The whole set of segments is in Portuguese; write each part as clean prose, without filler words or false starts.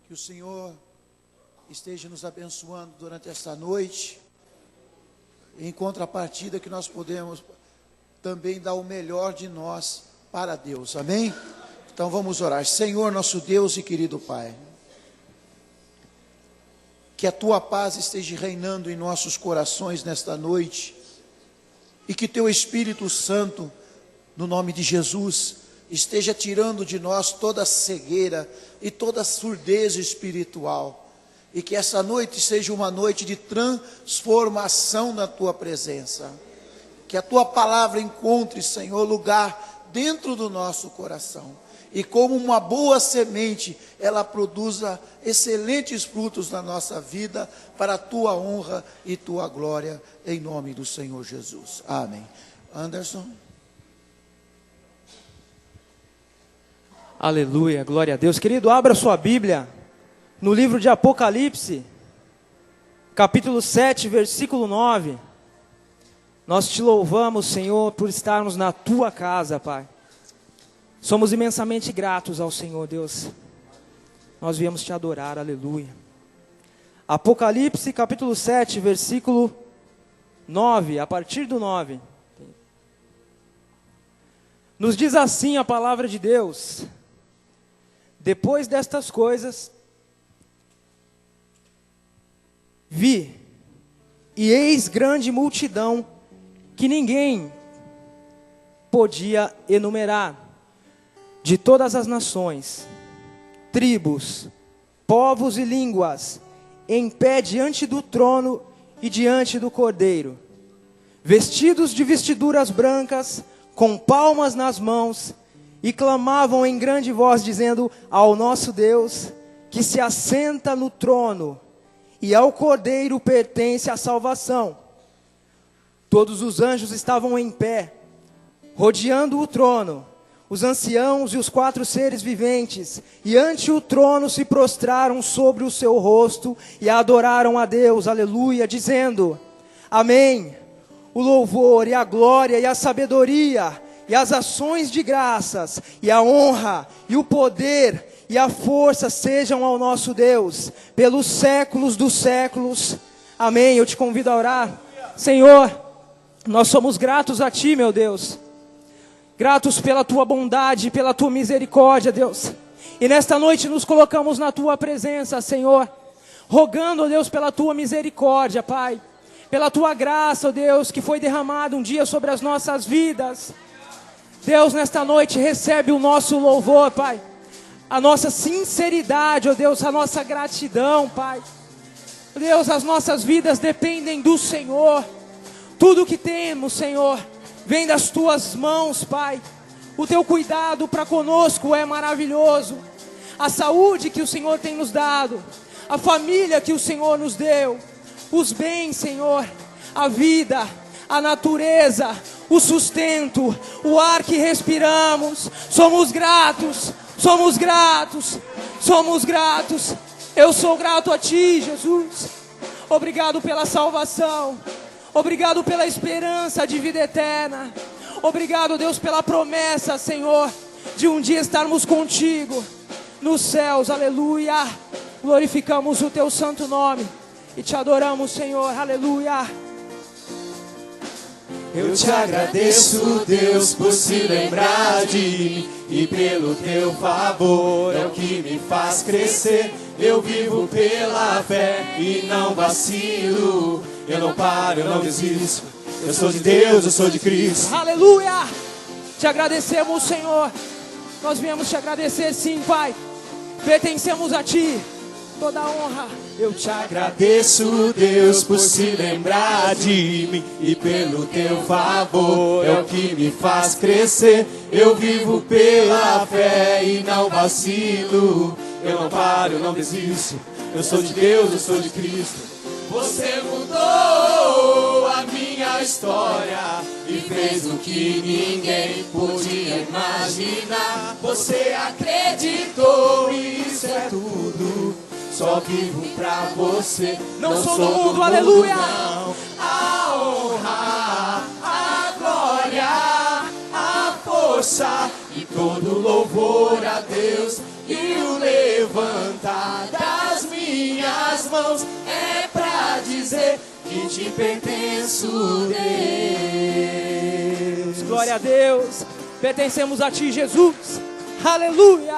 Que o Senhor esteja nos abençoando durante esta noite. Em contrapartida, que nós podemos também dar o melhor de nós para Deus. Amém? Então vamos orar. Senhor, nosso Deus e querido Pai, que a Tua paz esteja reinando em nossos corações nesta noite, e que Teu Espírito Santo, no nome de Jesus, esteja tirando de nós toda cegueira e toda surdez espiritual, e que essa noite seja uma noite de transformação na Tua presença, que a Tua palavra encontre, Senhor, lugar dentro do nosso coração, e como uma boa semente, ela produza excelentes frutos na nossa vida, para a Tua honra e Tua glória, em nome do Senhor Jesus. Amém. Anderson. Aleluia, glória a Deus. Querido, abra sua Bíblia no livro de Apocalipse, capítulo 7, versículo 9. Nós te louvamos, Senhor, por estarmos na Tua casa, Pai. Somos imensamente gratos ao Senhor, Deus. Nós viemos te adorar, aleluia. Apocalipse, capítulo 7, versículo 9, a partir do 9. Nos diz assim a palavra de Deus: depois destas coisas, vi, e eis grande multidão, que ninguém podia enumerar, de todas as nações, tribos, povos e línguas, em pé diante do trono e diante do Cordeiro, vestidos de vestiduras brancas, com palmas nas mãos, e clamavam em grande voz, dizendo: ao nosso Deus, que se assenta no trono, e ao Cordeiro pertence a salvação. Todos os anjos estavam em pé, rodeando o trono, os anciãos e os 4 seres viventes, e ante o trono se prostraram sobre o seu rosto, e adoraram a Deus, aleluia, dizendo: amém. O louvor e a glória e a sabedoria, e as ações de graças, e a honra, e o poder, e a força sejam ao nosso Deus, pelos séculos dos séculos. Amém. Eu te convido a orar. Senhor, nós somos gratos a Ti, meu Deus. Gratos pela Tua bondade, pela Tua misericórdia, Deus. E nesta noite nos colocamos na Tua presença, Senhor, rogando, Deus, pela Tua misericórdia, Pai, pela Tua graça, Deus, que foi derramada um dia sobre as nossas vidas. Deus, nesta noite recebe o nosso louvor, Pai, a nossa sinceridade, ó Deus, a nossa gratidão, Pai. Deus, as nossas vidas dependem do Senhor. Tudo que temos, Senhor, vem das Tuas mãos, Pai. O Teu cuidado para conosco é maravilhoso. A saúde que o Senhor tem nos dado, a família que o Senhor nos deu, os bens, Senhor, a vida, a natureza, o sustento, o ar que respiramos. Somos gratos, somos gratos, somos gratos. Eu sou grato a Ti, Jesus. Obrigado pela salvação. Obrigado pela esperança de vida eterna. Obrigado, Deus, pela promessa, Senhor, de um dia estarmos contigo nos céus, aleluia. Glorificamos o Teu santo nome e Te adoramos, Senhor, aleluia. Eu te agradeço, Deus, por se lembrar de mim, e pelo Teu favor é o que me faz crescer. Eu vivo pela fé e não vacilo. Eu não paro, eu não desisto. Eu sou de Deus, eu sou de Cristo. Aleluia! Te agradecemos, Senhor. Nós viemos te agradecer, sim, Pai. Pertencemos a Ti. Toda a honra. Eu te agradeço, Deus, por se lembrar de mim, e pelo Teu favor é o que me faz crescer. Eu vivo pela fé e não vacilo. Eu não paro, eu não desisto. Eu sou de Deus, eu sou de Cristo. Você mudou a minha história e fez o que ninguém podia imaginar. Você acreditou, isso é tudo. Só vivo pra Você. Não sou do mundo, aleluia. Não. A honra, a glória, a força e todo louvor a Deus, e o levantar da minhas mãos é pra dizer que te pertenço, Deus. Glória a Deus. Pertencemos a Ti, Jesus. Aleluia.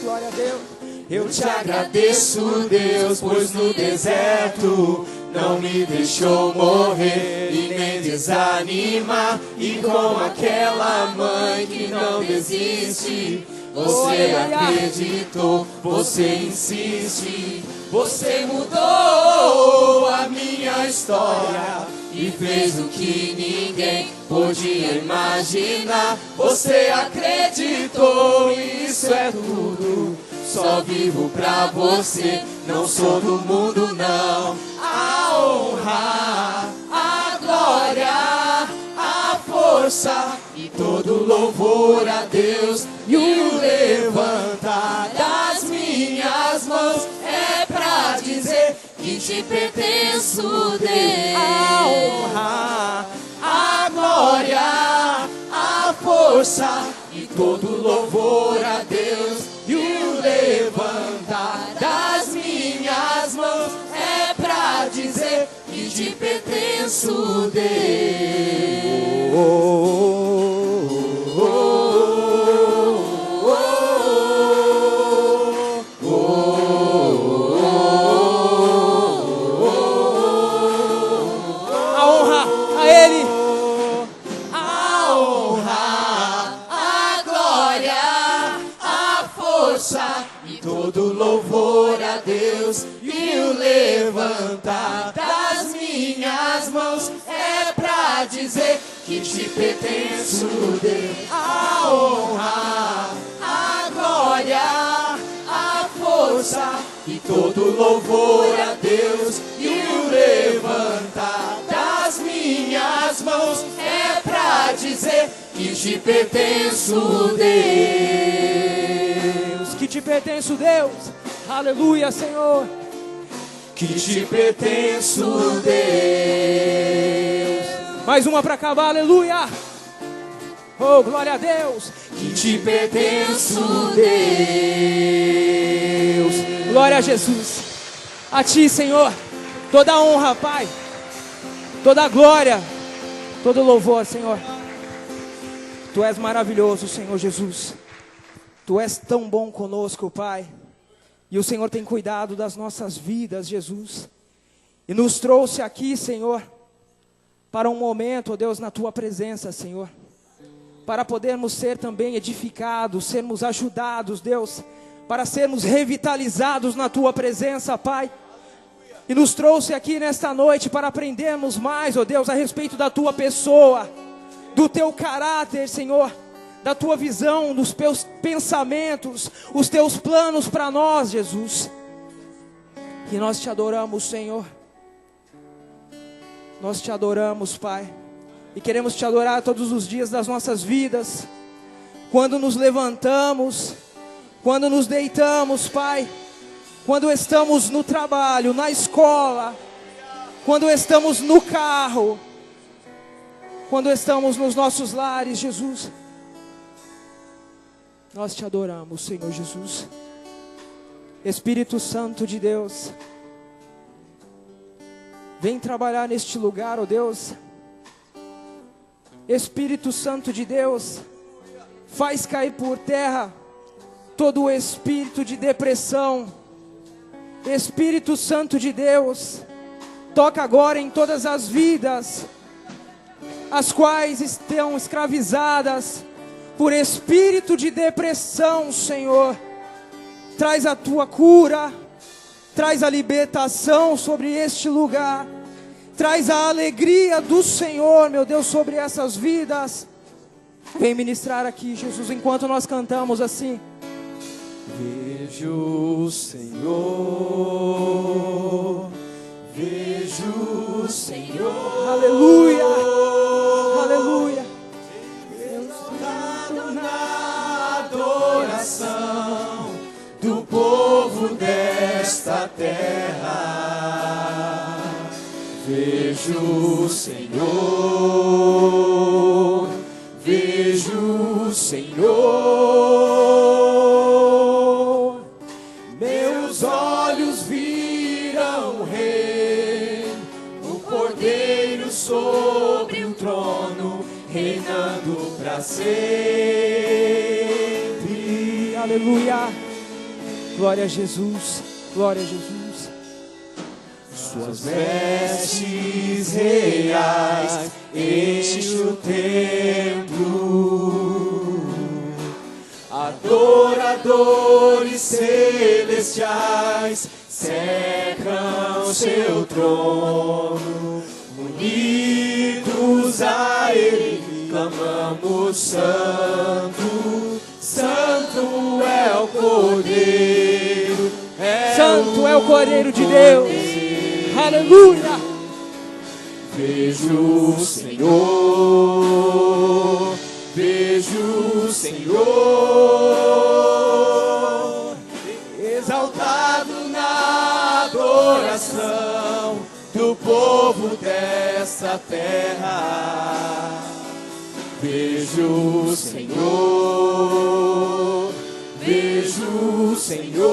Glória a Deus. Eu te agradeço, Deus, pois no deserto não me deixou morrer e nem desanimar. E com aquela mãe que não desiste, você acreditou, você insiste. Você mudou a minha história e fez o que ninguém podia imaginar. Você acreditou, isso é tudo. Só vivo pra você, não sou do mundo não. A honra, a glória, a força e todo louvor a Deus. E o levantar das minhas mãos é pra dizer que te pertenço, Deus. A honra, a glória, a força e todo louvor a Deus. E o levantar das minhas mãos é pra dizer que te pertenço, Deus. A honra a Ele. A honra, a glória, a força e todo louvor a Deus. E o levantar das minhas mãos é pra dizer que te pertenço, Deus. A honra, a glória, a força e todo louvor a Deus. E o levantar das minhas mãos é pra dizer que te pertenço, Deus. Que te pertenço, Deus. Aleluia, Senhor. Que te pertenço, Deus. Mais uma para acabar, aleluia. Oh, glória a Deus. Que te pertenço, Deus. Glória a Jesus. A Ti, Senhor, toda a honra, Pai, toda a glória, todo o louvor, Senhor. Tu és maravilhoso, Senhor Jesus. Tu és tão bom conosco, Pai. E o Senhor tem cuidado das nossas vidas, Jesus. E nos trouxe aqui, Senhor, para um momento, ó Deus, na Tua presença, Senhor. Para podermos ser também edificados, sermos ajudados, Deus. Para sermos revitalizados na Tua presença, Pai. E nos trouxe aqui nesta noite para aprendermos mais, ó Deus, a respeito da Tua pessoa, do Teu caráter, Senhor. Da Tua visão, dos Teus pensamentos, os Teus planos para nós, Jesus. E nós Te adoramos, Senhor. Nós Te adoramos, Pai. E queremos Te adorar todos os dias das nossas vidas. Quando nos levantamos, quando nos deitamos, Pai. Quando estamos no trabalho, na escola. Quando estamos no carro. Quando estamos nos nossos lares, Jesus. Nós Te adoramos, Senhor Jesus. Espírito Santo de Deus, vem trabalhar neste lugar, ó Deus. Espírito Santo de Deus, faz cair por terra todo o espírito de depressão. Espírito Santo de Deus, toca agora em todas as vidas, as quais estão escravizadas por espírito de depressão, Senhor. Traz a Tua cura, traz a libertação sobre este lugar, traz a alegria do Senhor, meu Deus, sobre essas vidas. Vem ministrar aqui, Jesus, enquanto nós cantamos assim. Vejo o Senhor, vejo o Senhor. Aleluia, aleluia. Exaltado na adoração do povo desta terra. Vejo o Senhor, vejo o Senhor. Meus olhos viram sobre o trono, reinando para sempre. Aleluia. Glória a Jesus. Glória a Jesus. Suas vestes reais enchem o templo. Adoradores celestiais cercam seu trono. Unidos a Ele, clamamos: Santo, Santo é o Cordeiro. Santo é o Cordeiro de Deus. Aleluia. Vejo o Senhor, vejo o Senhor, exaltado na adoração do povo dessa terra. Vejo o Senhor, vejo o Senhor,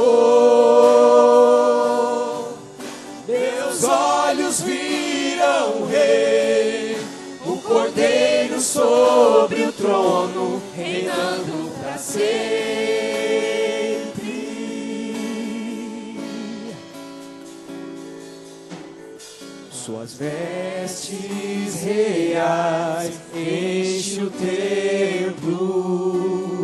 meus olhos viram o Rei, o Cordeiro sobre o trono, reinando para sempre. Suas vestes reais enchem o templo.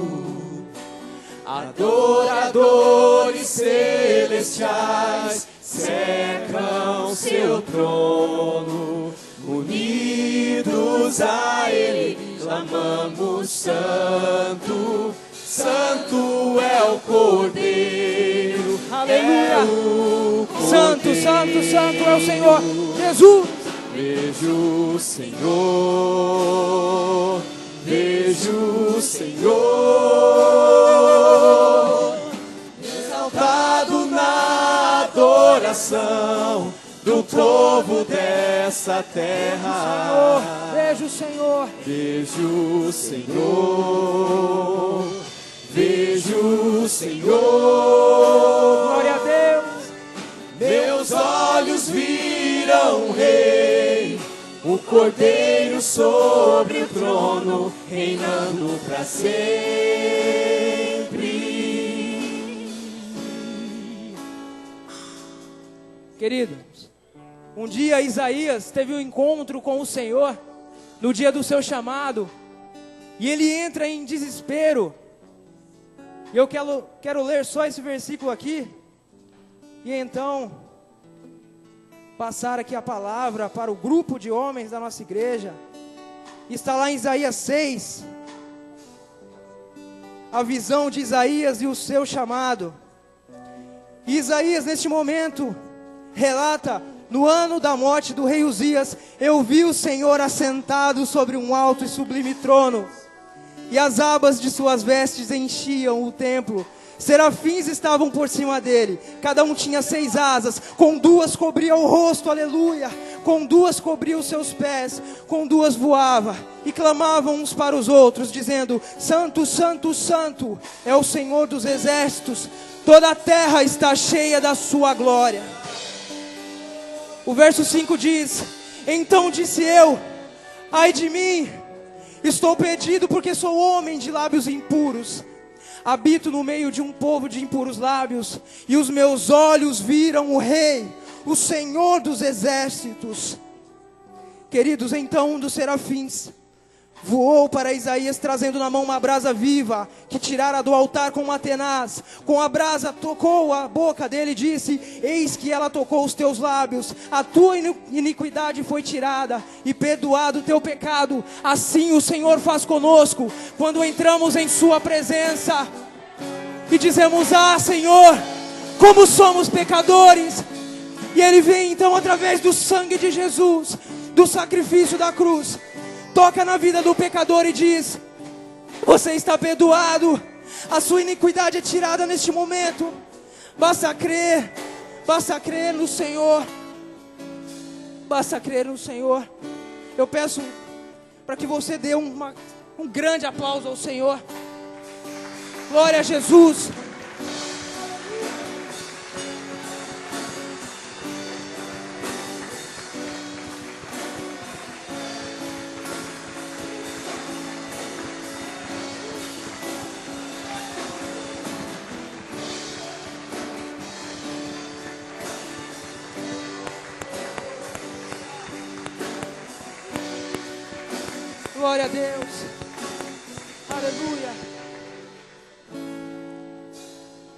Adoradores celestiais cercam seu trono. Unidos a Ele, clamamos: Santo, Santo é o Cordeiro. Aleluia. É o Santo, Santo, Santo é o Senhor Jesus. Vejo o Senhor, vejo o Senhor, exaltado na adoração do povo dessa terra. Vejo o Senhor. Vejo o Senhor, vejo o Senhor. Glória a Deus. Meus olhos viram o Rei, o Cordeiro sobre o trono, reinando para sempre. Queridos, um dia Isaías teve um encontro com o Senhor, no dia do seu chamado, e ele entra em desespero. E eu quero ler só esse versículo aqui, e então passar aqui a palavra para o grupo de homens da nossa igreja. Está lá em Isaías 6, a visão de Isaías e o seu chamado. E Isaías neste momento relata: no ano da morte do rei Uzias, eu vi o Senhor assentado sobre um alto e sublime trono, e as abas de suas vestes enchiam o templo. Serafins estavam por cima dele, cada um tinha 6 asas, com 2 cobria o rosto, aleluia, com 2 cobria os seus pés, com 2 voava, e clamavam uns para os outros, dizendo: Santo, Santo, Santo é o Senhor dos exércitos, toda a terra está cheia da sua glória. O verso 5 diz: então disse eu: ai de mim, estou perdido, porque sou homem de lábios impuros. Habito no meio de um povo de impuros lábios, e os meus olhos viram o Rei, o Senhor dos exércitos. Queridos, então um dos serafins voou para Isaías, trazendo na mão uma brasa viva, que tirara do altar com uma tenaz. Com a brasa tocou a boca dele e disse: eis que ela tocou os teus lábios, a tua iniquidade foi tirada, e perdoado o teu pecado. Assim o Senhor faz conosco, quando entramos em sua presença, e dizemos: ah, Senhor, como somos pecadores. E Ele vem então através do sangue de Jesus, do sacrifício da cruz, toca na vida do pecador e diz: você está perdoado, a sua iniquidade é tirada neste momento. Basta crer no Senhor, basta crer no Senhor. Eu peço para que você dê um grande aplauso ao Senhor. Glória a Jesus. Glória a Deus. Aleluia.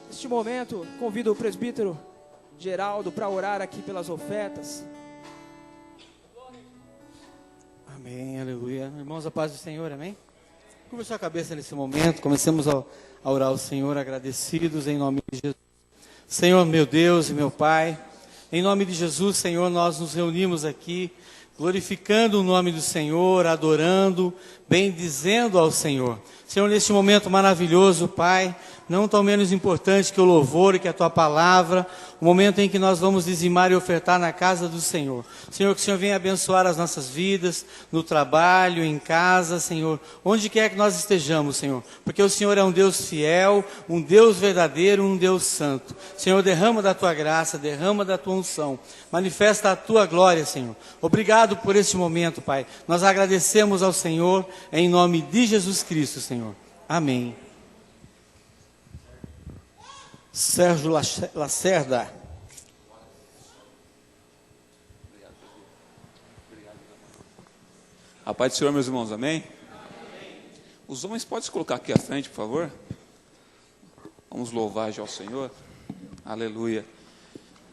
Neste momento, convido o presbítero Geraldo para orar aqui pelas ofertas. Amém, aleluia. Irmãos, a paz do Senhor, amém? Curva sua cabeça nesse momento, comecemos a orar ao Senhor, agradecidos em nome de Jesus. Senhor, meu Deus e meu Pai, em nome de Jesus, Senhor, nós nos reunimos aqui, glorificando o nome do Senhor, adorando, bendizendo ao Senhor. Senhor, neste momento maravilhoso, Pai, não tão menos importante que o louvor e que a Tua palavra, o momento em que nós vamos dizimar e ofertar na casa do Senhor. Senhor, que o Senhor venha abençoar as nossas vidas, no trabalho, em casa, Senhor, onde quer que nós estejamos, Senhor, porque o Senhor é um Deus fiel, um Deus verdadeiro, um Deus santo. Senhor, derrama da Tua graça, derrama da Tua unção, manifesta a Tua glória, Senhor. Obrigado por este momento, Pai. Nós agradecemos ao Senhor, em nome de Jesus Cristo, Senhor. Amém. Sérgio Lacerda. A paz do Senhor, meus irmãos, amém? Os homens podem se colocar aqui à frente, por favor? Vamos louvar já ao Senhor. Aleluia.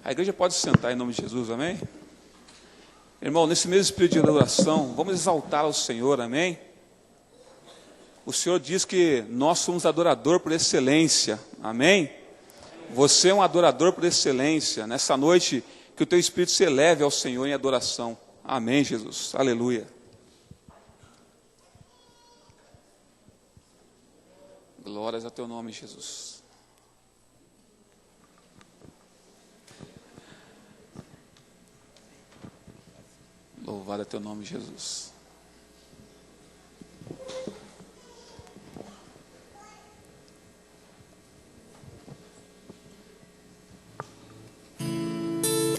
A igreja pode se sentar em nome de Jesus, amém? Irmão, nesse mesmo espírito de adoração, vamos exaltar ao Senhor, amém? O Senhor diz que nós somos adorador por excelência, amém? Você é um adorador por excelência. Nessa noite, que o teu espírito se eleve ao Senhor em adoração. Amém, Jesus. Aleluia. Glórias a teu nome, Jesus. Louvado é teu nome, Jesus.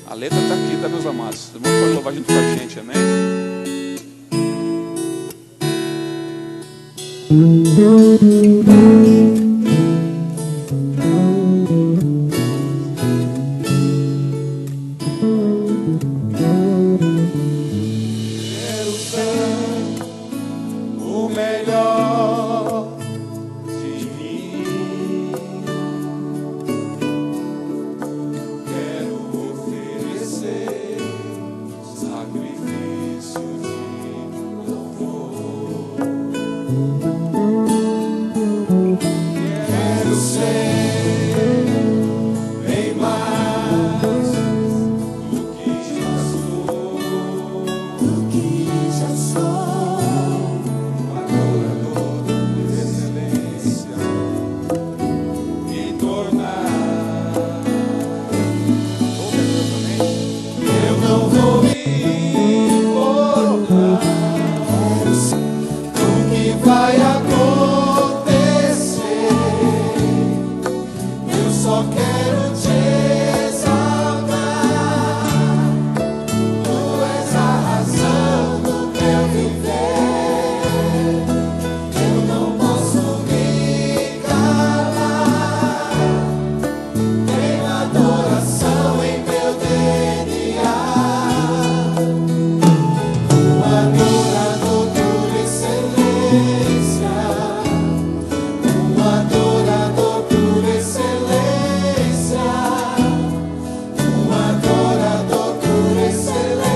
A letra está aqui, tá, meus amados? Os irmãos podem louvar junto com a gente, amém? Quero ser o melhor de mim. Quero oferecer sacrifício de louvor. Quero ser bem mais do que já sou. Um adorador de excelência, me tornar. Eu não vou me importar com o que vai acontecer. Eu só quero te exaltar. Tu és a razão do meu viver. Eu não posso me calar. Tenho adoração em meu DNA. Um adorador por excelência. Um adorador por excelência. Um adorador por excelência.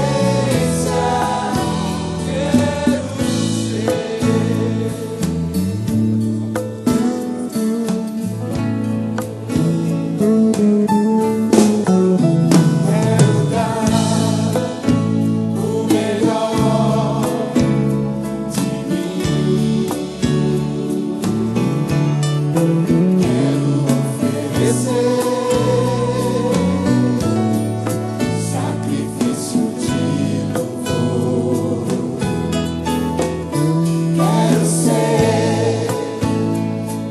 Quero dar o melhor de mim. Quero oferecer sacrifício de louvor. Quero ser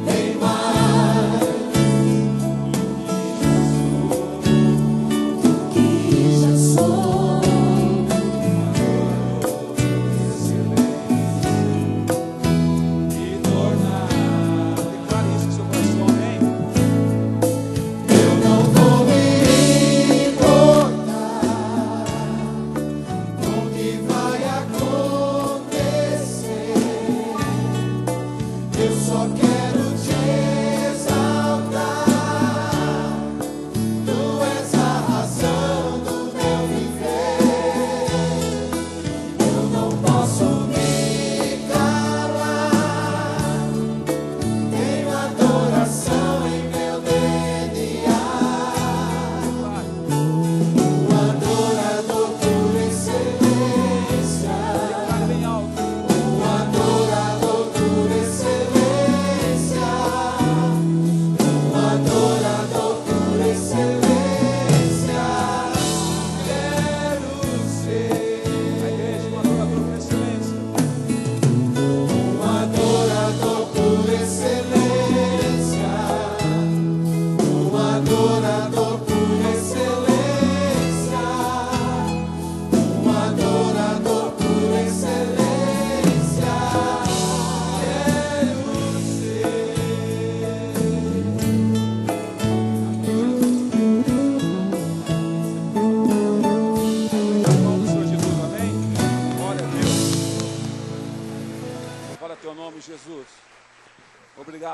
bem mais do que já sou. Me tornar. Declare isso no seu coração, amém?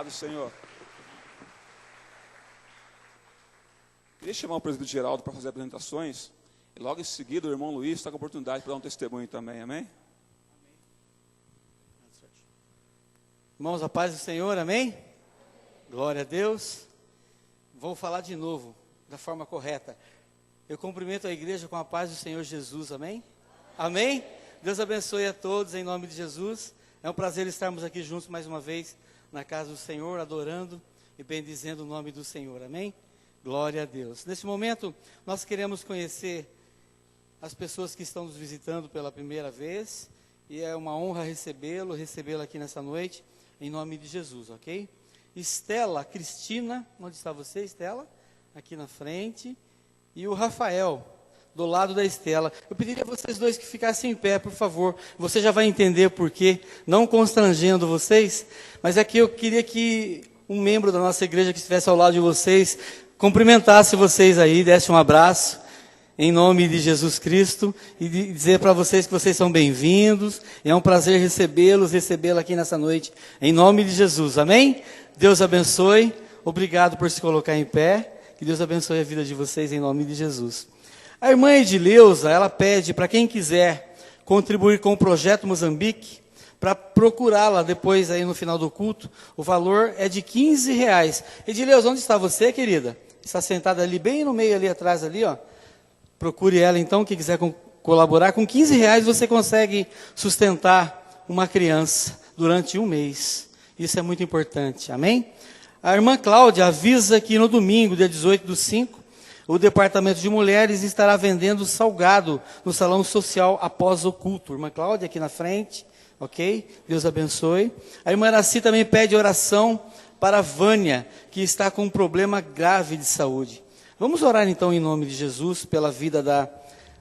Obrigado, Senhor. Queria chamar o presbítero Geraldo para fazer apresentações. E logo em seguida o irmão Luiz está com a oportunidade para dar um testemunho também, amém? Irmãos, a paz do Senhor, amém? Glória a Deus. Vou falar de novo, da forma correta. Eu cumprimento a igreja com a paz do Senhor Jesus, amém? Amém? Deus abençoe a todos em nome de Jesus. É um prazer estarmos aqui juntos mais uma vez na casa do Senhor, adorando e bendizendo o nome do Senhor, amém? Glória a Deus. Nesse momento, nós queremos conhecer as pessoas que estão nos visitando pela primeira vez, e é uma honra recebê-la aqui nessa noite, em nome de Jesus, ok? Estela, Cristina, onde está você, Estela? Aqui na frente, e o Rafael, do lado da Estela. Eu pediria a vocês dois que ficassem em pé, por favor. Você já vai entender por quê, não constrangendo vocês, mas é que eu queria que um membro da nossa igreja que estivesse ao lado de vocês cumprimentasse vocês aí, desse um abraço em nome de Jesus Cristo e dizer para vocês que vocês são bem-vindos. É um prazer recebê-la aqui nessa noite em nome de Jesus, amém? Deus abençoe, obrigado por se colocar em pé, que Deus abençoe a vida de vocês em nome de Jesus. A irmã Edileuza, ela pede para quem quiser contribuir com o Projeto Moçambique, para procurá-la depois aí no final do culto. O valor é de R$15. Edileuza, onde está você, querida? Está sentada ali, bem no meio ali atrás, ali, ó. Procure ela então, quem quiser colaborar. Com R$15 você consegue sustentar uma criança durante um mês. Isso é muito importante, amém? A irmã Cláudia avisa que no domingo, dia 18/5, o Departamento de Mulheres estará vendendo salgado no Salão Social após o culto. Irmã Cláudia aqui na frente, ok? Deus abençoe. A irmã Araci também pede oração para a Vânia, que está com um problema grave de saúde. Vamos orar então em nome de Jesus pela vida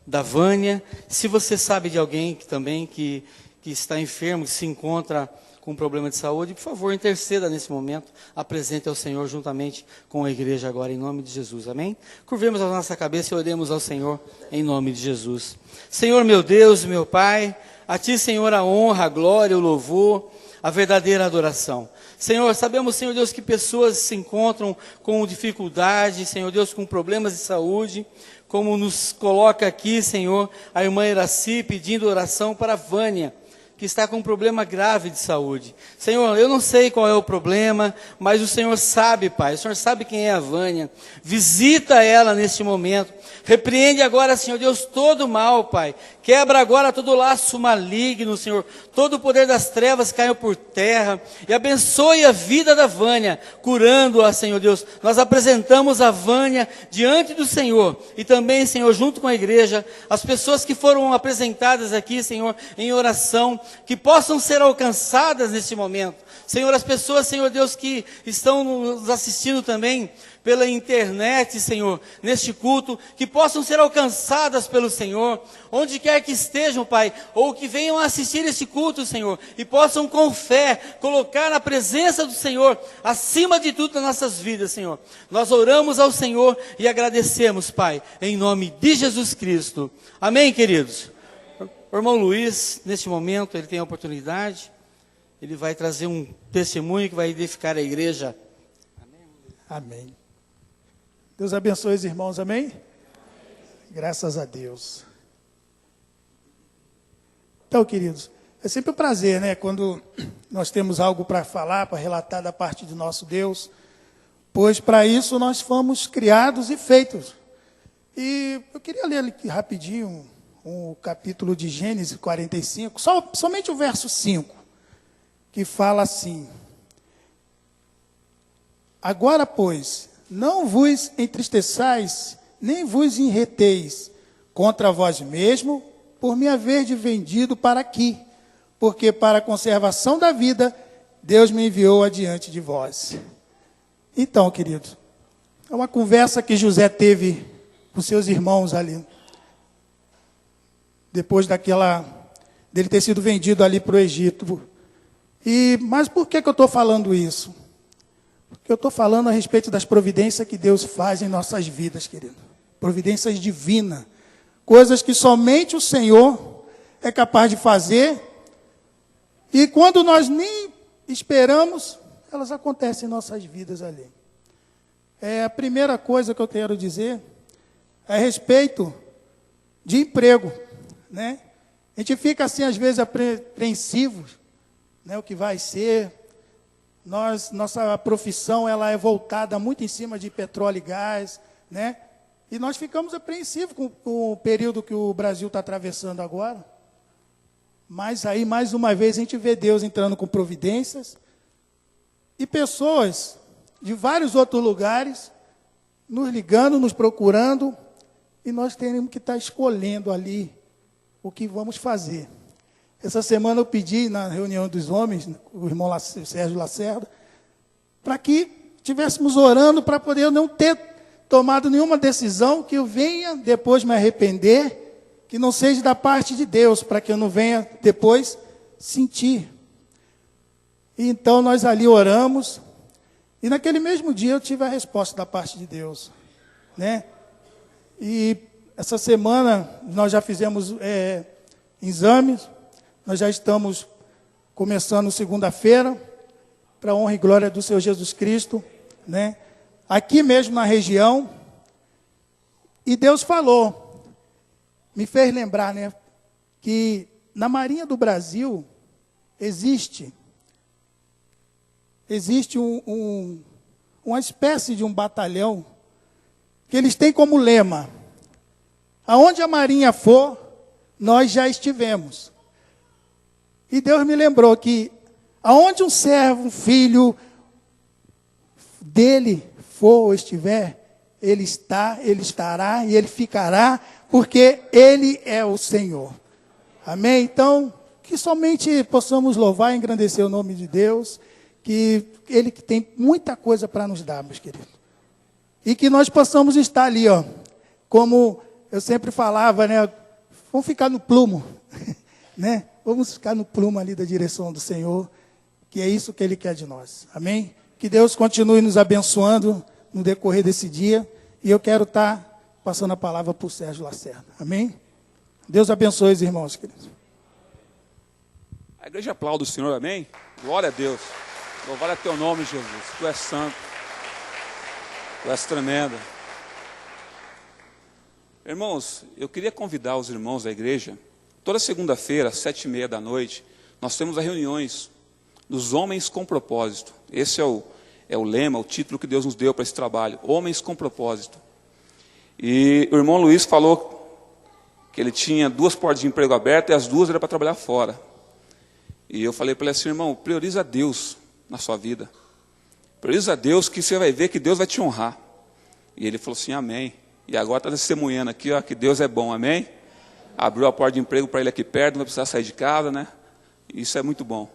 da Vânia. Se você sabe de alguém que está enfermo, que se encontra com um problema de saúde, por favor, interceda nesse momento, apresente ao Senhor juntamente com a igreja agora, em nome de Jesus, amém? Curvemos a nossa cabeça e oremos ao Senhor em nome de Jesus. Senhor, meu Deus, meu Pai, a Ti, Senhor, a honra, a glória, o louvor, a verdadeira adoração. Senhor, sabemos, Senhor Deus, que pessoas se encontram com dificuldade, Senhor Deus, com problemas de saúde, como nos coloca aqui, Senhor, a irmã Iraci pedindo oração para a Vânia, que está com um problema grave de saúde. Senhor, eu não sei qual é o problema, mas o Senhor sabe, Pai. O Senhor sabe quem é a Vânia. Visita ela neste momento. Repreende agora, Senhor Deus, todo o mal, Pai. Quebra agora todo o laço maligno, Senhor. Todo o poder das trevas caiu por terra. E abençoe a vida da Vânia, curando-a, Senhor Deus. Nós apresentamos a Vânia diante do Senhor. E também, Senhor, junto com a igreja, as pessoas que foram apresentadas aqui, Senhor, em oração, que possam ser alcançadas neste momento. Senhor, as pessoas, Senhor Deus, que estão nos assistindo também pela internet, Senhor, neste culto, que possam ser alcançadas pelo Senhor, onde quer que estejam, Pai, ou que venham assistir este culto, Senhor, e possam com fé colocar na presença do Senhor, acima de tudo nas nossas vidas, Senhor. Nós oramos ao Senhor e agradecemos, Pai, em nome de Jesus Cristo. Amém, queridos? O irmão Luiz, neste momento, ele tem a oportunidade, ele vai trazer um testemunho que vai edificar a igreja. Amém. Deus abençoe os irmãos, amém? Graças a Deus. Então, queridos, é sempre um prazer, né? Quando nós temos algo para falar, para relatar da parte de nosso Deus, pois para isso nós fomos criados e feitos. E eu queria ler aqui rapidinho o capítulo de Gênesis 45, somente o verso 5, que fala assim: agora, pois, não vos entristeçais, nem vos irriteis contra vós mesmo, por me haverdes vendido para aqui, porque para a conservação da vida, Deus me enviou adiante de vós. Então, queridos, é uma conversa que José teve com seus irmãos ali, depois dele ter sido vendido ali para o Egito. Mas por que eu estou falando isso? Porque eu estou falando a respeito das providências que Deus faz em nossas vidas, querido. Providências divinas. Coisas que somente o Senhor é capaz de fazer. E quando nós nem esperamos, elas acontecem em nossas vidas ali. A primeira coisa que eu quero dizer é a respeito de emprego, né? A gente fica assim, às vezes, apreensivo, né, o que vai ser. Nossa profissão ela é voltada muito em cima de petróleo e gás, né? E nós ficamos apreensivos com o período que o Brasil está atravessando agora. Mas aí, mais uma vez, a gente vê Deus entrando com providências e pessoas de vários outros lugares nos ligando, nos procurando, e nós temos que estar escolhendo ali o que vamos fazer. Essa semana eu pedi na reunião dos homens, o irmão Sérgio Lacerda, para que estivéssemos orando para poder eu não ter tomado nenhuma decisão que eu venha depois me arrepender, que não seja da parte de Deus, para que eu não venha depois sentir. E então nós ali oramos, e naquele mesmo dia eu tive a resposta da parte de Deus, né? E essa semana nós já fizemos exames, nós já estamos começando segunda-feira, para a honra e glória do Senhor Jesus Cristo, né? Aqui mesmo na região, e Deus falou, me fez lembrar, né, que na Marinha do Brasil existe uma espécie de um batalhão que eles têm como lema: aonde a Marinha for, nós já estivemos. E Deus me lembrou que aonde um servo, um filho dele for ou estiver, ele está, ele estará e ele ficará, porque ele é o Senhor. Amém? Então, que somente possamos louvar e engrandecer o nome de Deus, que Ele que tem muita coisa para nos dar, meus queridos. E que nós possamos estar ali, ó, como eu sempre falava, né? Vamos ficar no plumo, né? Vamos ficar no plumo ali da direção do Senhor, que é isso que Ele quer de nós. Amém? Que Deus continue nos abençoando no decorrer desse dia. E eu quero estar passando a palavra para o Sérgio Lacerda. Amém? Deus abençoe os irmãos, queridos. A igreja aplaude o Senhor, amém? Glória a Deus. Louvado é teu nome, Jesus. Tu és santo. Tu és tremendo. Irmãos, eu queria convidar os irmãos da igreja. Toda segunda-feira, às 7h30 da noite, nós temos as reuniões dos homens com propósito. Esse é o lema, o título que Deus nos deu para esse trabalho. Homens com propósito. E o irmão Luiz falou que ele tinha 2 portas de emprego abertas e as 2 eram para trabalhar fora. E eu falei para ele assim: irmão, prioriza Deus na sua vida. Prioriza Deus, que você vai ver que Deus vai te honrar. E ele falou assim: amém. E agora está testemunhando aqui, ó, que Deus é bom, amém? Abriu a porta de emprego para ele aqui perto, não vai precisar sair de casa, né? Isso é muito bom.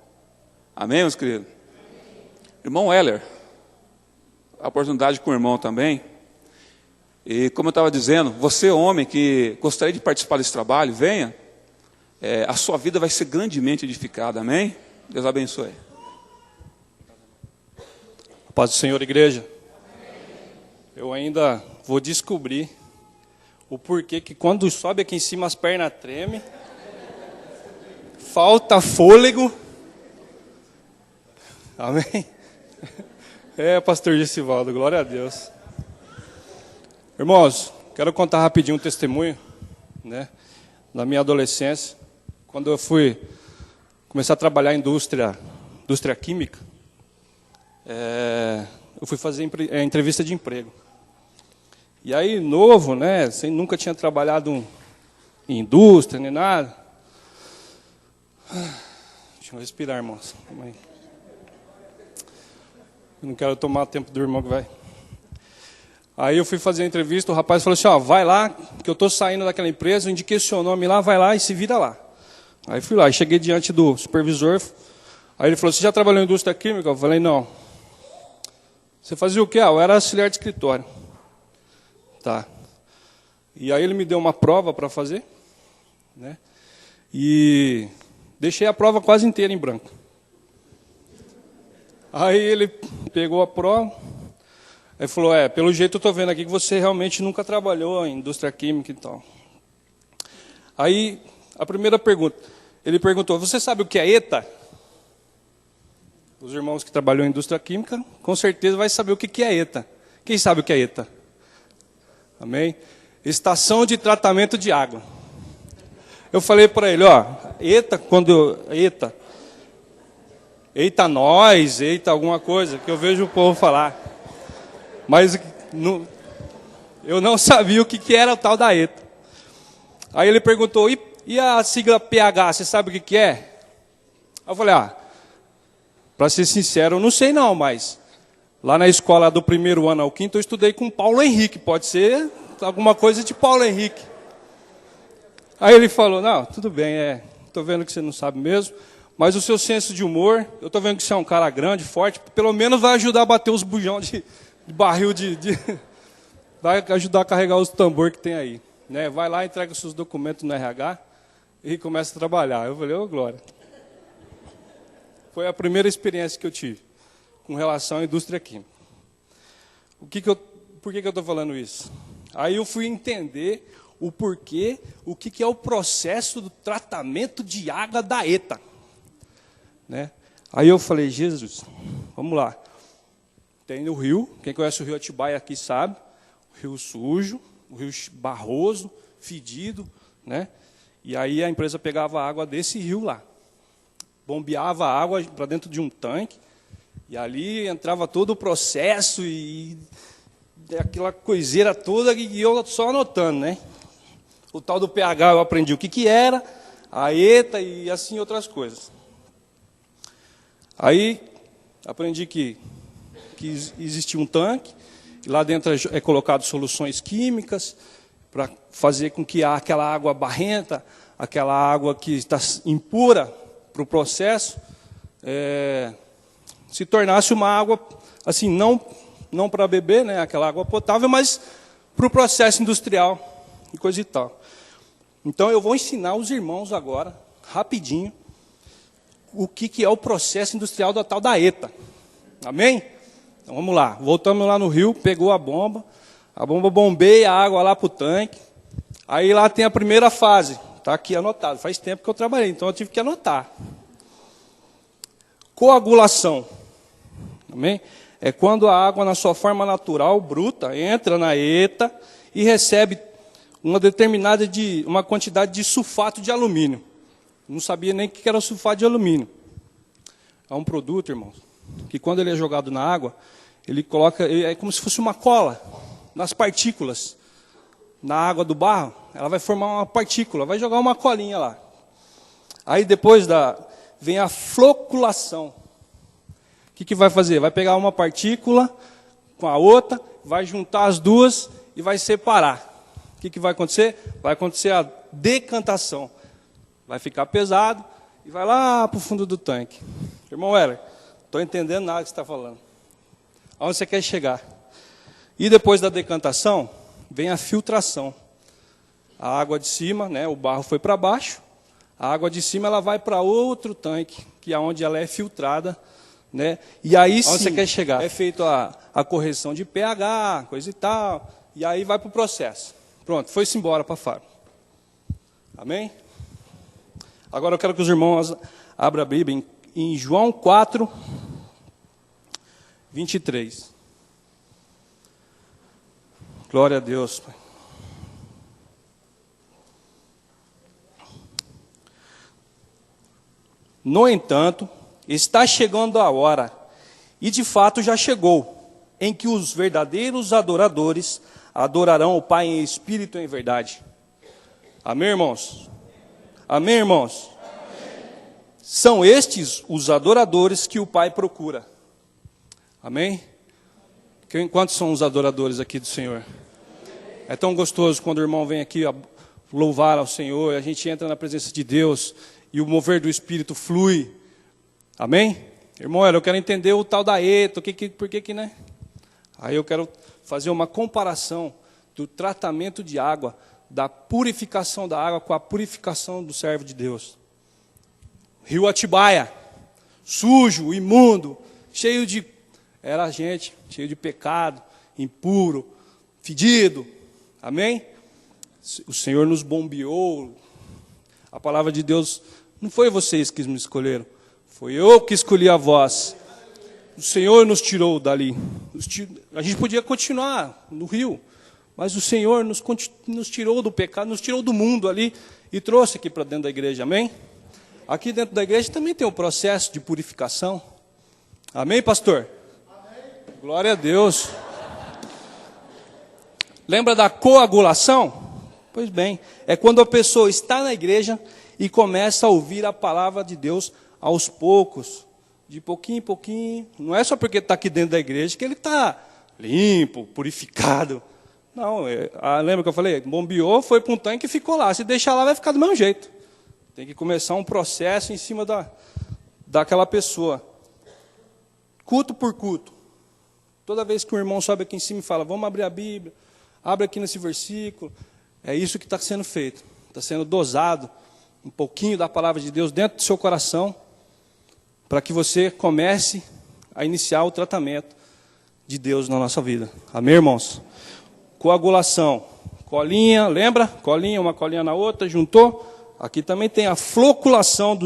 Amém, meus queridos? Irmão Heller, a oportunidade com o irmão também. E como eu estava dizendo, você homem que gostaria de participar desse trabalho, venha. A sua vida vai ser grandemente edificada, amém? Deus abençoe. Paz do Senhor, igreja. Eu ainda vou descobrir o porquê que quando sobe aqui em cima as pernas tremem, falta fôlego. Amém? Pastor Gessivaldo, glória a Deus. Irmãos, quero contar rapidinho um testemunho, né, da minha adolescência, quando eu fui começar a trabalhar em indústria química. Eu fui fazer entrevista de emprego. E aí, novo, né, sem nunca tinha trabalhado em indústria nem nada. Deixa eu respirar, irmãos. Eu não quero tomar tempo do irmão que vai. Aí eu fui fazer a entrevista, o rapaz falou assim: ó, vai lá, que eu estou saindo daquela empresa, eu indiquei seu nome lá, vai lá e se vira lá. Aí fui lá, e cheguei diante do supervisor. Aí ele falou: você já trabalhou em indústria química? Eu falei: não. Você fazia o quê? Eu era auxiliar de escritório. Tá. E aí ele me deu uma prova para fazer, né? E deixei a prova quase inteira em branco. Aí ele pegou a prova, aí falou: pelo jeito eu estou vendo aqui que você realmente nunca trabalhou em indústria química e tal. Aí, a primeira pergunta, ele perguntou: você sabe o que é ETA? os irmãos que trabalham em indústria química, com certeza vai saber o que é ETA. Quem sabe o que é ETA? Amém? Estação de tratamento de água. Eu falei para ele, ó, ETA, eita nós, eita alguma coisa, que eu vejo o povo falar. Mas eu não sabia o que era o tal da ETA. Aí ele perguntou, e a sigla pH, você sabe o que é? Aí eu falei, para ser sincero, eu não sei não, mas lá na escola do primeiro ano ao quinto eu estudei com Paulo Henrique, pode ser alguma coisa de Paulo Henrique. Aí ele falou, não, tudo bem, estou vendo que você não sabe mesmo, mas o seu senso de humor, eu estou vendo que você é um cara grande, forte, pelo menos vai ajudar a bater os bujão de barril vai ajudar a carregar os tambor que tem aí. Né? Vai lá, entrega os seus documentos no RH e começa a trabalhar. Eu falei, ô glória. Foi a primeira experiência que eu tive com relação à indústria química. Por que eu estou falando isso? Aí eu fui entender o porquê, o que é o processo do tratamento de água da ETA. Né? Aí eu falei, Jesus, vamos lá. Tem o rio, quem conhece o rio Atibaia aqui sabe, o rio sujo, o rio barroso, fedido, né? E aí a empresa pegava a água desse rio lá, bombeava a água para dentro de um tanque, e ali entrava todo o processo e aquela coiseira toda, e eu só anotando, né? O tal do pH eu aprendi o que era, a ETA e assim outras coisas. Aí aprendi que existia um tanque, e lá dentro é colocado soluções químicas para fazer com que aquela água barrenta, aquela água que está impura para o processo, se tornasse uma água, assim, não para beber, né, aquela água potável, mas para o processo industrial e coisa e tal. Então eu vou ensinar os irmãos agora, rapidinho, o que é o processo industrial da tal da ETA. Amém? Então vamos lá, voltamos lá no rio, pegou a bomba bombeia a água lá para o tanque, aí lá tem a primeira fase, está aqui anotado, faz tempo que eu trabalhei, então eu tive que anotar. Coagulação, amém? É quando a água na sua forma natural, bruta, entra na ETA e recebe uma quantidade de sulfato de alumínio. Não sabia nem o que era sulfato de alumínio. É um produto, irmãos, que quando ele é jogado na água, ele coloca, é como se fosse uma cola nas partículas. Na água do barro, ela vai formar uma partícula, vai jogar uma colinha lá. Aí depois vem a floculação. O que vai fazer? Vai pegar uma partícula com a outra, vai juntar as duas e vai separar. O que vai acontecer? Vai acontecer a decantação. Vai ficar pesado e vai lá para o fundo do tanque. Irmão Heller, estou entendendo nada que você está falando. Aonde você quer chegar? E depois da decantação, vem a filtração. A água de cima, né, o barro foi para baixo, a água de cima ela vai para outro tanque, que é onde ela é filtrada. Né? E aí sim, você quer chegar? É feita a correção de pH, coisa e tal, e aí vai para o processo. Pronto, foi-se embora para a fábrica. Amém? Agora eu quero que os irmãos abram a Bíblia em João 4, 23. Glória a Deus, Pai. No entanto, está chegando a hora, e de fato já chegou, em que os verdadeiros adoradores adorarão o Pai em espírito e em verdade. Amém, irmãos? Amém, irmãos? Amém. São estes os adoradores que o Pai procura. Amém? Quantos são os adoradores aqui do Senhor? É tão gostoso quando o irmão vem aqui louvar ao Senhor, a gente entra na presença de Deus e o mover do Espírito flui. Amém? Irmão, eu quero entender o tal da ETA, por que, né? Aí eu quero fazer uma comparação do tratamento de água, da purificação da água com a purificação do servo de Deus. Rio Atibaia, sujo, imundo, cheio de... Era gente, cheio de pecado, impuro, fedido. Amém? O Senhor nos bombeou. A palavra de Deus, não foi vocês que me escolheram. Foi eu que escolhi a vós o Senhor nos tirou dali. A gente podia continuar no rio, mas o Senhor nos tirou do pecado, nos tirou do mundo ali e trouxe aqui para dentro da igreja, amém? Aqui dentro da igreja também tem um processo de purificação. Amém, pastor? Amém. Glória a Deus. Lembra da coagulação? Pois bem, é quando a pessoa está na igreja e começa a ouvir a palavra de Deus aos poucos, de pouquinho em pouquinho. Não é só porque está aqui dentro da igreja que ele está limpo, purificado. Não, lembra que eu falei? Bombeou, foi para um tanque e ficou lá. Se deixar lá, vai ficar do mesmo jeito. Tem que começar um processo em cima daquela pessoa. Culto por culto. Toda vez que o irmão sobe aqui em cima e fala, vamos abrir a Bíblia, abre aqui nesse versículo. É isso que está sendo feito. Está sendo dosado um pouquinho da palavra de Deus dentro do seu coração, para que você comece a iniciar o tratamento de Deus na nossa vida. Amém, irmãos? Coagulação. Colinha, lembra? Colinha, uma colinha na outra, juntou. Aqui também tem a floculação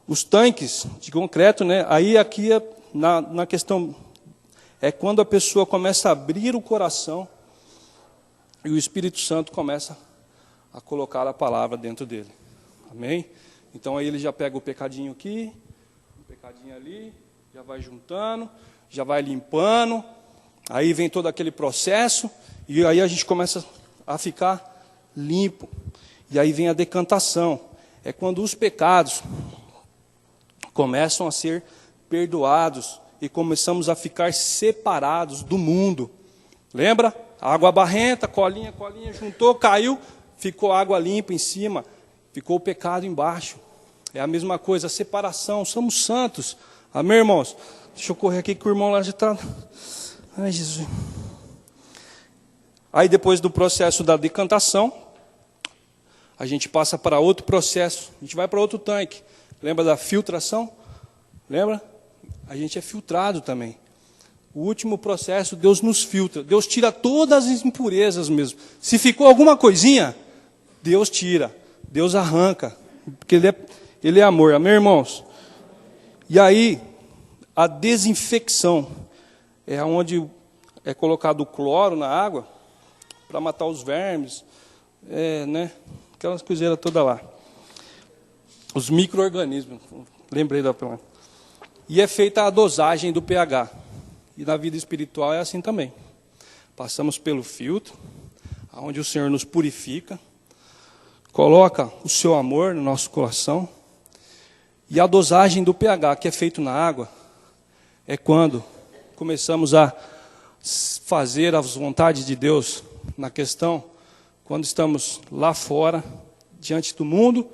dos tanques de concreto, né? Aí aqui na questão é quando a pessoa começa a abrir o coração e o Espírito Santo começa a colocar a palavra dentro dele. Amém? Então aí ele já pega o pecadinho aqui, o pecadinho ali, já vai juntando, já vai limpando. Aí vem todo aquele processo e aí a gente começa a ficar limpo. E aí vem a decantação. É quando os pecados começam a ser perdoados e começamos a ficar separados do mundo. Lembra? Água barrenta, colinha, juntou, caiu, ficou água limpa em cima, ficou o pecado embaixo. É a mesma coisa, a separação, somos santos. Amém, irmãos? Deixa eu correr aqui que o irmão lá já está... Ai, Jesus. Aí depois do processo da decantação, a gente passa para outro processo, a gente vai para outro tanque. Lembra da filtração? Lembra? A gente é filtrado também. O último processo, Deus nos filtra. Deus tira todas as impurezas mesmo. Se ficou alguma coisinha, Deus tira. Deus arranca. Porque Ele é amor. Amém, irmãos? E aí, a desinfecção é onde é colocado o cloro na água para matar os vermes, né? Aquelas coiseiras todas lá. Os micro-organismos. Lembrei da palavra. E é feita a dosagem do pH. E na vida espiritual é assim também. Passamos pelo filtro, onde o Senhor nos purifica, coloca o seu amor no nosso coração. E a dosagem do pH, que é feito na água, é quando começamos a fazer as vontades de Deus na questão, quando estamos lá fora, diante do mundo,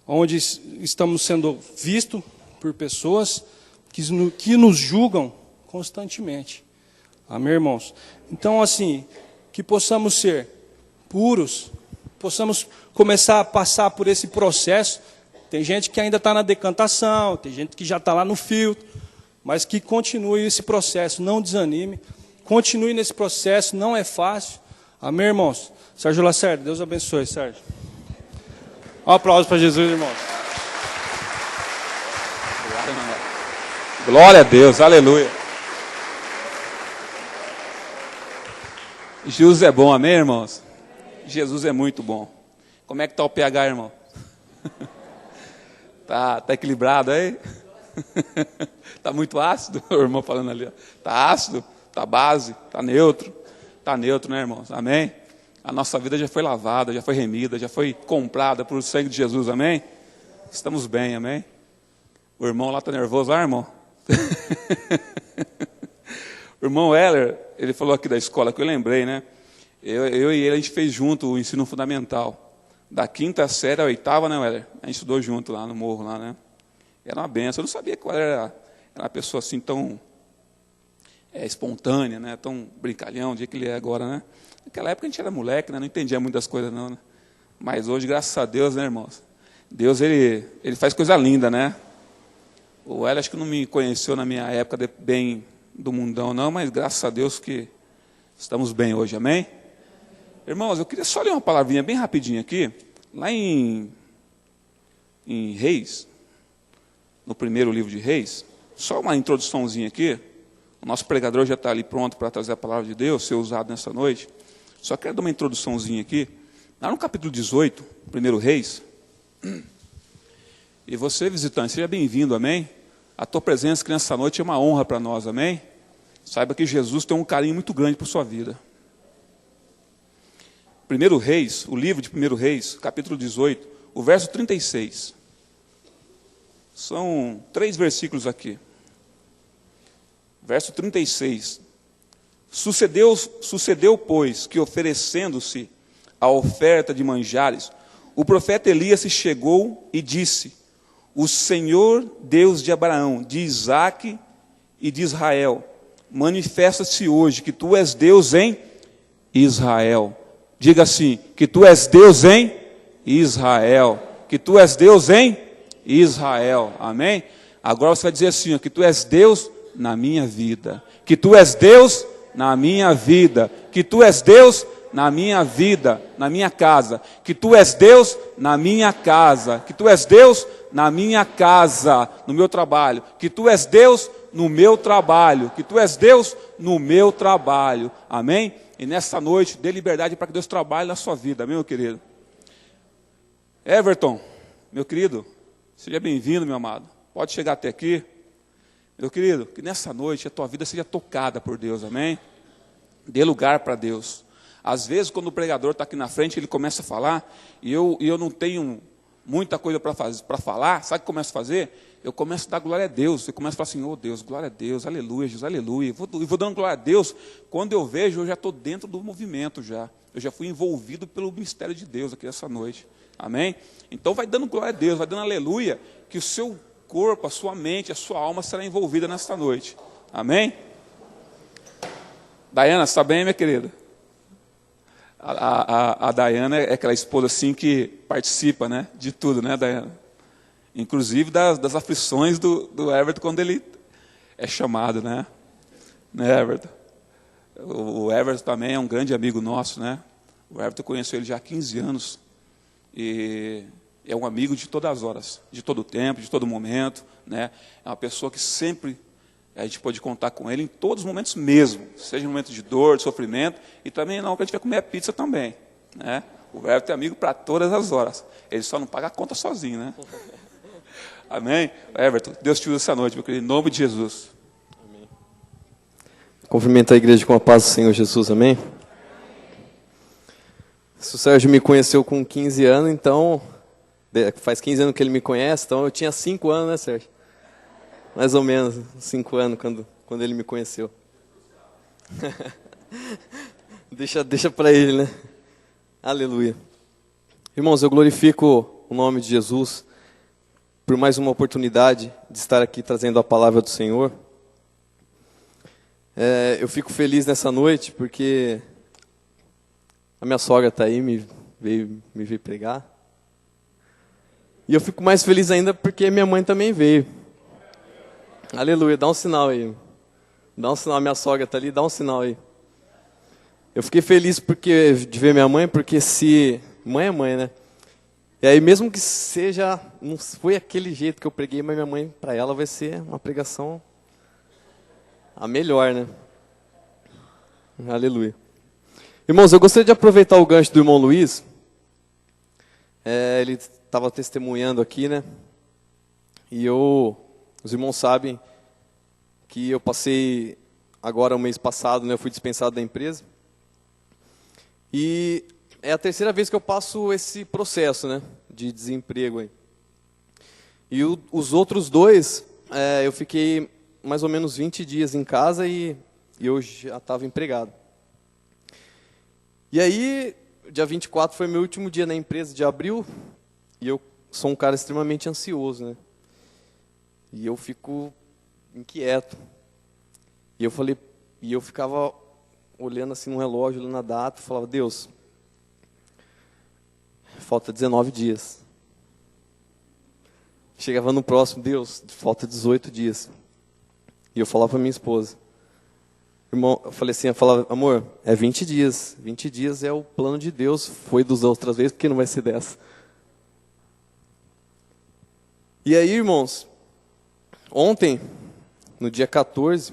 onde estamos sendo vistos por pessoas que nos julgam constantemente. Amém, irmãos? Então, assim, que possamos ser puros, possamos começar a passar por esse processo. Tem gente que ainda está na decantação, tem gente que já está lá no filtro, mas que continue esse processo, não desanime, continue nesse processo, não é fácil. Amém, irmãos? Sérgio Lacerda, Deus abençoe, Sérgio. Um aplauso para Jesus, irmãos. Glória a Deus, aleluia. Jesus é bom, amém, irmãos? Jesus é muito bom. Como é que está o pH, irmão? Tá equilibrado aí? Tá muito ácido? O irmão falando ali. Tá ácido? Tá base? Tá neutro? Tá neutro, né, irmãos? Amém? A nossa vida já foi lavada, já foi remida, já foi comprada por sangue de Jesus, amém? Estamos bem, amém? O irmão lá tá nervoso, irmão? O irmão Heller, ele falou aqui da escola, que eu lembrei, né? Eu e ele, a gente fez junto o ensino fundamental. Da 5ª série à 8ª, né, Heller? A gente estudou junto lá no morro, lá, né? Era uma benção. Eu não sabia que o Heller era uma pessoa assim tão espontânea, né? Tão brincalhão, do jeito que ele é agora, né? Naquela época a gente era moleque, né? Não entendia muitas coisas, não, né? Mas hoje, graças a Deus, né, irmãos? Deus, ele faz coisa linda, né? O Heller acho que não me conheceu na minha época bem do mundão, não, mas graças a Deus que estamos bem hoje, amém? Irmãos, eu queria só ler uma palavrinha bem rapidinho aqui, lá em Reis, no primeiro livro de Reis, Só uma introduçãozinha aqui. O nosso pregador já está ali pronto para trazer a palavra de Deus, ser usado nessa noite. Só quero dar uma introduçãozinha aqui. Lá no capítulo 18, 1 Reis. E você, visitante, seja bem-vindo, amém? A tua presença aqui nessa noite é uma honra para nós, amém? Saiba que Jesus tem um carinho muito grande por sua vida. 1 Reis, o livro de 1 Reis, capítulo 18, o verso 36. São 3 versículos aqui. Verso 36. Sucedeu, pois, que oferecendo-se a oferta de manjares, o profeta Elias se chegou e disse: o Senhor Deus de Abraão, de Isaque e de Israel, manifesta-se hoje que tu és Deus em Israel. Diga assim, que tu és Deus em Israel. Que tu és Deus em Israel. Amém? Agora você vai dizer assim, que tu és Deus na minha vida. Que tu és Deus na minha vida. Que tu és Deus na minha vida, na minha casa. Que tu és Deus na minha casa. Que tu és Deus na minha casa, no meu trabalho. Que tu és Deus no meu trabalho. Que tu és Deus no meu trabalho. Amém? E nessa noite, dê liberdade para que Deus trabalhe na sua vida, amém, meu querido? Everton, meu querido, seja bem-vindo, meu amado. Pode chegar até aqui. Meu querido, que nessa noite a tua vida seja tocada por Deus, amém? Dê lugar para Deus. Às vezes, quando o pregador está aqui na frente, ele começa a falar, e eu não tenho muita coisa para falar, sabe o que eu começo a fazer? Eu começo a dar glória a Deus, eu começo a falar assim, oh Deus, glória a Deus, aleluia, Jesus, aleluia. Eu vou dando glória a Deus, quando eu vejo, eu já estou dentro do movimento já. Eu já fui envolvido pelo mistério de Deus aqui essa noite, amém? Então vai dando glória a Deus, vai dando aleluia, que o seu corpo, a sua mente, a sua alma será envolvida nessa noite, amém? Daiana, você está bem, minha querida? A Daiana é aquela esposa assim que participa, né, de tudo, né, Daiana? Inclusive das aflições do Everton quando ele é chamado, né? Everton? O Everton também é um grande amigo nosso, né? O Everton conheceu ele já há 15 anos. E é um amigo de todas as horas, de todo o tempo, de todo momento, né? É uma pessoa que sempre a gente pode contar com ele em todos os momentos mesmo. Seja em momentos de dor, de sofrimento, e também não, que a gente vai comer a pizza também, né? O Everton é amigo para todas as horas. Ele só não paga a conta sozinho, né? Amém? Everton, Deus te usa essa noite, meu querido, em nome de Jesus. Amém. Cumprimento a igreja com a paz do Senhor Jesus, amém? Se o Sérgio me conheceu com 15 anos, então, faz 15 anos que ele me conhece, então eu tinha 5 anos, né, Sérgio? Mais ou menos, 5 anos quando ele me conheceu. deixa para ele, né? Aleluia. Irmãos, eu glorifico o nome de Jesus por mais uma oportunidade de estar aqui trazendo a palavra do Senhor. Eu fico feliz nessa noite porque a minha sogra está aí, me veio pregar. E eu fico mais feliz ainda porque minha mãe também veio. Aleluia, dá um sinal aí. Dá um sinal, minha sogra está ali, dá um sinal aí. Eu fiquei feliz de ver minha mãe, porque se... Mãe é mãe, né? E aí, mesmo que seja, não foi aquele jeito que eu preguei, mas minha mãe, para ela, vai ser uma pregação a melhor, né? Aleluia. Irmãos, eu gostaria de aproveitar o gancho do irmão Luiz. Ele estava testemunhando aqui, né? E os irmãos sabem que eu passei, agora o mês passado, né? Eu fui dispensado da empresa. E é a terceira vez que eu passo esse processo, né, de desemprego aí. E os outros 2, eu fiquei mais ou menos 20 dias em casa e eu já estava empregado. E aí, dia 24 foi meu último dia na empresa de abril, e eu sou um cara extremamente ansioso, né? E eu fico inquieto. E eu ficava olhando assim no relógio, olhando na data, e falava, Deus, falta 19 dias. Chegava no próximo, Deus, falta 18 dias. E eu falava para minha esposa, irmão, eu falei assim, amor, é 20 dias. 20 dias é o plano de Deus, foi das outras vezes, porque não vai ser dessa. E aí, irmãos, ontem no dia 14,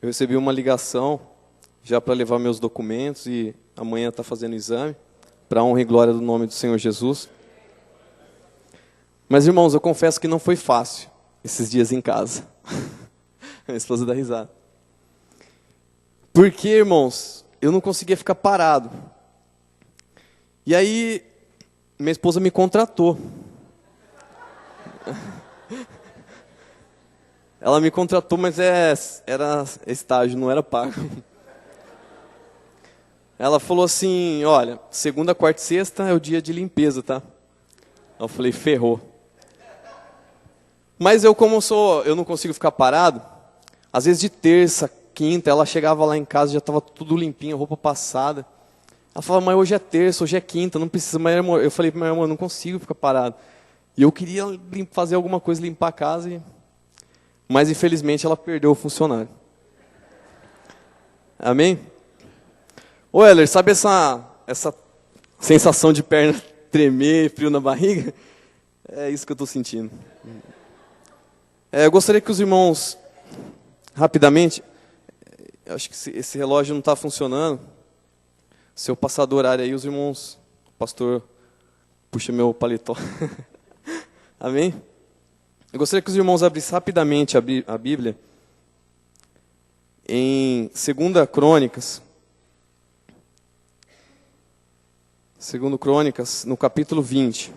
eu recebi uma ligação já para levar meus documentos e amanhã está fazendo exame, para a honra e glória do nome do Senhor Jesus. Mas, irmãos, eu confesso que não foi fácil esses dias em casa. A esposa dá risada. Porque, irmãos, eu não conseguia ficar parado. E aí, minha esposa me contratou. Ela me contratou, mas era estágio, não era pago. Ela falou assim, olha, segunda, quarta e sexta é o dia de limpeza, tá? Eu falei, ferrou. Mas eu, como eu não consigo ficar parado, às vezes de terça, quinta, ela chegava lá em casa, já estava tudo limpinho, roupa passada. Ela falava, mas hoje é terça, hoje é quinta, não precisa mais. Eu falei, meu irmão, eu não consigo ficar parado. E eu queria fazer alguma coisa, limpar a casa, mas infelizmente ela perdeu o funcionário. Amém? Ô Heller, sabe essa sensação de perna tremer, frio na barriga? É isso que eu estou sentindo. Eu gostaria que os irmãos, rapidamente, eu acho que esse relógio não está funcionando. Se eu passar do horário aí, os irmãos, o pastor puxa meu paletó. Amém? Eu gostaria que os irmãos abrissem rapidamente a Bíblia em 2 Crônicas. 2 Crônicas, no capítulo 20.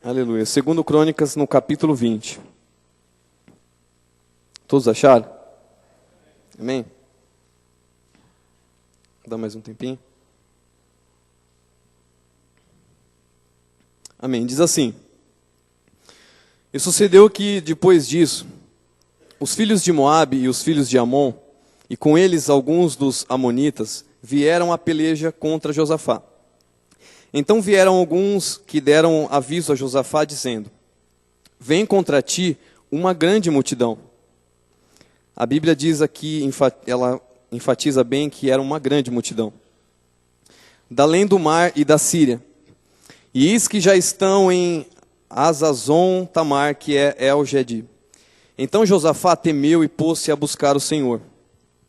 Aleluia. 2 Crônicas, no capítulo 20. Todos acharam? Amém? Vou dar mais um tempinho. Amém. Diz assim: E sucedeu que, depois disso, os filhos de Moabe e os filhos de Amon, e com eles alguns dos amonitas, vieram à peleja contra Josafá. Então vieram alguns que deram aviso a Josafá, dizendo: Vem contra ti uma grande multidão. A Bíblia diz aqui, ela enfatiza bem que era uma grande multidão. Da além do mar e da Síria. E eis que já estão em Azazon Tamar, que é El-Gedi. Então Josafá temeu e pôs-se a buscar o Senhor.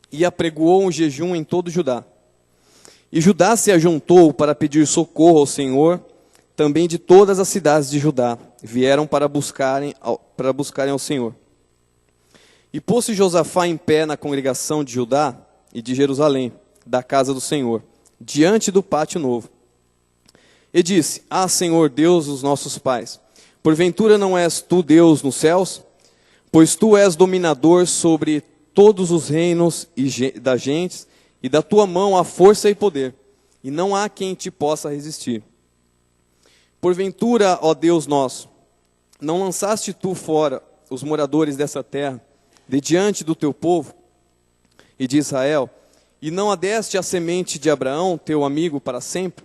E apregoou um jejum em todo Judá. E Judá se ajuntou para pedir socorro ao Senhor, também de todas as cidades de Judá vieram para buscarem ao Senhor. E pôs-se Josafá em pé na congregação de Judá e de Jerusalém, da casa do Senhor, diante do pátio novo. E disse: Ah, Senhor, Deus dos nossos pais, porventura não és tu Deus nos céus? Pois tu és dominador sobre todos os reinos das gentes, e da tua mão há força e poder, e não há quem te possa resistir. Porventura, ó Deus nosso, não lançaste tu fora os moradores dessa terra, de diante do teu povo e de Israel, e não adeste a semente de Abraão, teu amigo, para sempre?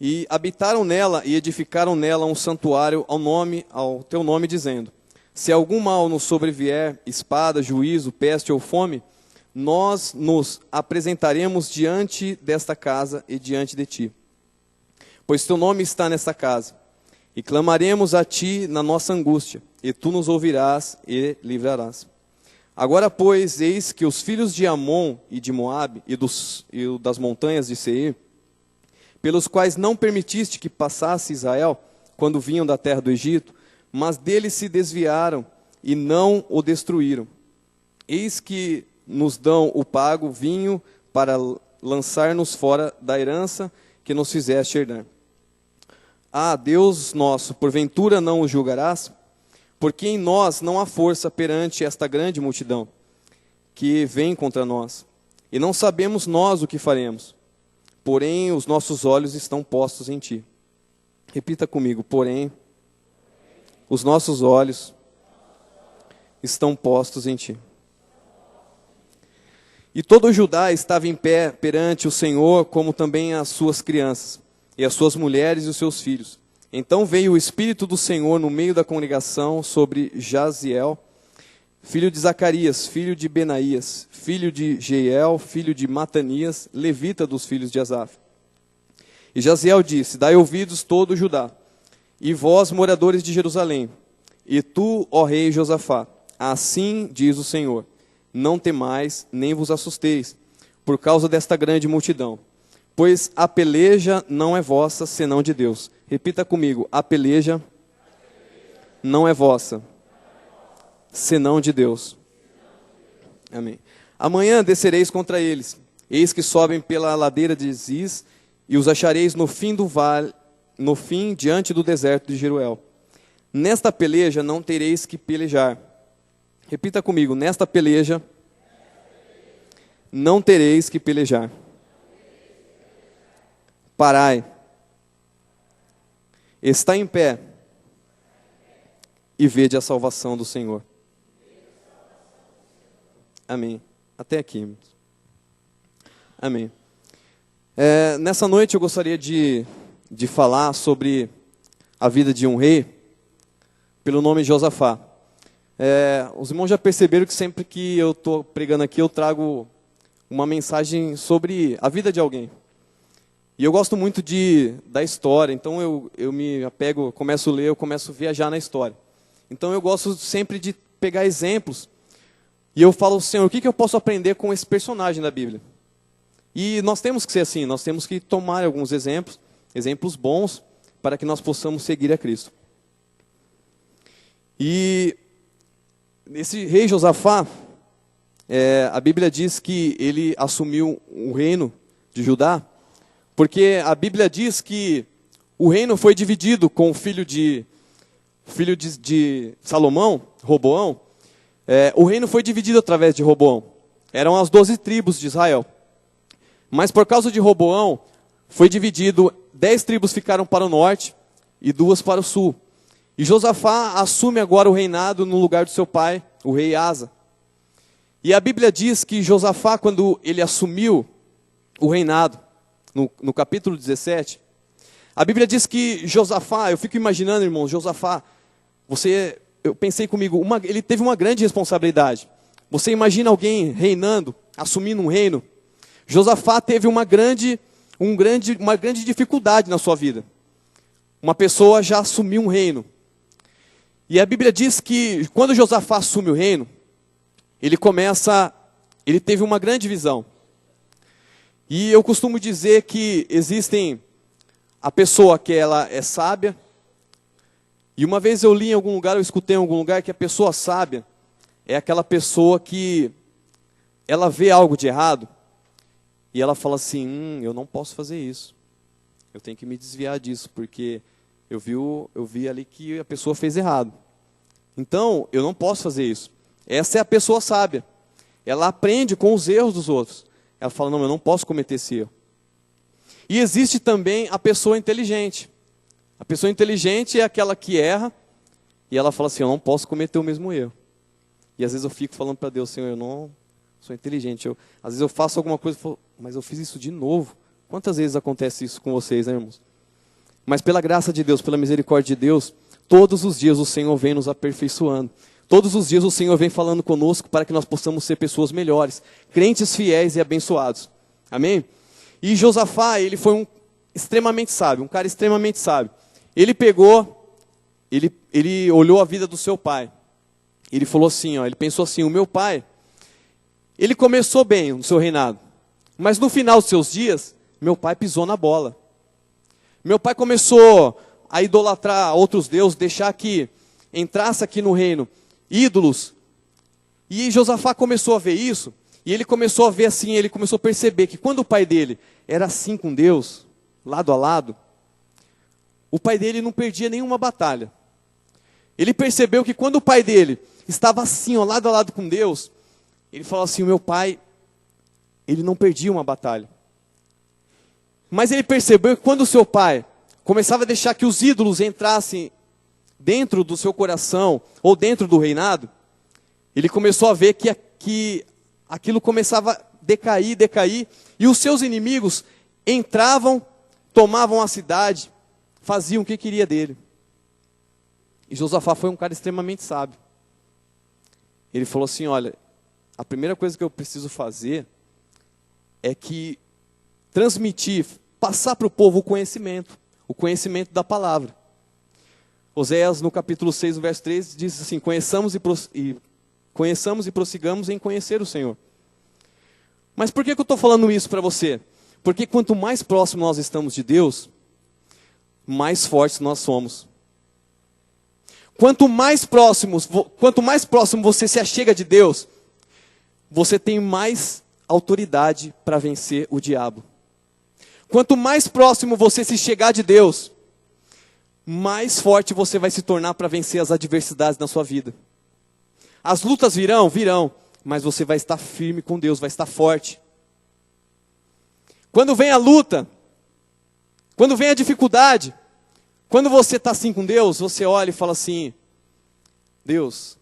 E habitaram nela e edificaram nela um santuário ao teu nome, dizendo: Se algum mal nos sobrevier, espada, juízo, peste ou fome, nós nos apresentaremos diante desta casa e diante de ti. Pois teu nome está nesta casa, e clamaremos a ti na nossa angústia, e tu nos ouvirás e livrarás. Agora, pois, eis que os filhos de Amon e de Moabe e das montanhas de Seir, pelos quais não permitiste que passasse Israel, quando vinham da terra do Egito, mas deles se desviaram e não o destruíram. Eis que nos dão o pago vinho para lançar-nos fora da herança que nos fizeste herdar. Ah, Deus nosso, porventura não o julgarás? Porque em nós não há força perante esta grande multidão que vem contra nós. E não sabemos nós o que faremos. Porém, os nossos olhos estão postos em ti. Repita comigo: porém, os nossos olhos estão postos em ti. E todo o Judá estava em pé perante o Senhor, como também as suas crianças, e as suas mulheres e os seus filhos. Então veio o Espírito do Senhor no meio da congregação sobre Jaziel, filho de Zacarias, filho de Benaías, filho de Jeiel, filho de Matanias, levita dos filhos de Asaf. E Jaziel disse: dai ouvidos todo Judá, e vós, moradores de Jerusalém, e tu, ó rei Josafá, assim diz o Senhor: não temais, nem vos assusteis, por causa desta grande multidão, pois a peleja não é vossa, senão de Deus. Repita comigo: a peleja não é vossa, senão de Deus. Amém. Amanhã descereis contra eles, eis que sobem pela ladeira de Ziz, e os achareis no fim do vale, no fim, diante do deserto de Jeruel. Nesta peleja não tereis que pelejar. Repita comigo: nesta peleja não tereis que pelejar. Parai, está em pé, e vede a salvação do Senhor. Amém. Até aqui, irmãos. Amém. Nessa noite eu gostaria de falar sobre a vida de um rei, pelo nome de Josafá. Os irmãos já perceberam que sempre que eu estou pregando aqui, eu trago uma mensagem sobre a vida de alguém. E eu gosto muito da história, então eu me apego, começo a ler, eu começo a viajar na história. Então eu gosto sempre de pegar exemplos, e eu falo: Senhor, o que eu posso aprender com esse personagem da Bíblia? E nós temos que ser assim, nós temos que tomar alguns exemplos bons, para que nós possamos seguir a Cristo. E esse rei Josafá, a Bíblia diz que ele assumiu o reino de Judá, porque a Bíblia diz que o reino foi dividido com o filho de Salomão, Roboão. O reino foi dividido através de Roboão. Eram as 12 tribos de Israel. Mas por causa de Roboão, foi dividido, 10 tribos ficaram para o norte e 2 para o sul. E Josafá assume agora o reinado no lugar do seu pai, o rei Asa. E a Bíblia diz que Josafá, quando ele assumiu o reinado, no capítulo 17, a Bíblia diz que Josafá, eu fico imaginando, irmãos, Josafá, eu pensei comigo, ele teve uma grande responsabilidade. Você imagina alguém reinando, assumindo um reino? Josafá teve uma grande dificuldade na sua vida. Uma pessoa já assumiu um reino. E a Bíblia diz que quando Josafá assume o reino, ele teve uma grande visão. E eu costumo dizer que existem a pessoa que ela é sábia. E uma vez eu li em algum lugar, eu escutei em algum lugar, que a pessoa sábia é aquela pessoa que ela vê algo de errado e ela fala assim: eu não posso fazer isso. Eu tenho que me desviar disso, porque eu vi ali que a pessoa fez errado. Então, eu não posso fazer isso. Essa é a pessoa sábia. Ela aprende com os erros dos outros. Ela fala: não, eu não posso cometer esse erro. E existe também a pessoa inteligente. A pessoa inteligente é aquela que erra e ela fala assim: eu não posso cometer o mesmo erro. E às vezes eu fico falando para Deus: Senhor, eu não sou inteligente. Às vezes eu faço alguma coisa e falo: mas eu fiz isso de novo. Quantas vezes acontece isso com vocês, né, irmãos? Mas pela graça de Deus, pela misericórdia de Deus, todos os dias o Senhor vem nos aperfeiçoando. Todos os dias o Senhor vem falando conosco para que nós possamos ser pessoas melhores, crentes fiéis e abençoados. Amém? E Josafá, ele foi um cara extremamente sábio. Ele olhou a vida do seu pai. Ele falou assim, ele pensou assim: o meu pai, ele começou bem no seu reinado, mas no final dos seus dias, meu pai pisou na bola. Meu pai começou a idolatrar outros deuses, deixar que entrasse aqui no reino ídolos. E Josafá começou a ver isso, e ele começou a ver assim, ele começou a perceber que quando o pai dele era assim com Deus, lado a lado, o pai dele não perdia nenhuma batalha. Ele percebeu que quando o pai dele estava assim, lado a lado com Deus, ele falou assim: o meu pai, ele não perdia uma batalha. Mas ele percebeu que quando o seu pai começava a deixar que os ídolos entrassem dentro do seu coração, ou dentro do reinado, ele começou a ver que aquilo começava a decair, e os seus inimigos entravam, tomavam a cidade, faziam o que queria dele. E Josafá foi um cara extremamente sábio. Ele falou assim: olha, a primeira coisa que eu preciso fazer é que transmitir passar para o povo o conhecimento da palavra. Oséias, no capítulo 6, verso 13, diz assim: conheçamos e prossigamos em conhecer o Senhor. Mas por que eu estou falando isso para você? Porque quanto mais próximo nós estamos de Deus, mais fortes nós somos. Quanto mais próximo você se achega de Deus, você tem mais autoridade para vencer o diabo. Quanto mais próximo você se chegar de Deus, mais forte você vai se tornar para vencer as adversidades na sua vida. As lutas virão, mas você vai estar firme com Deus, vai estar forte. Quando vem a luta, quando vem a dificuldade, quando você está assim com Deus, você olha e fala assim: Deus,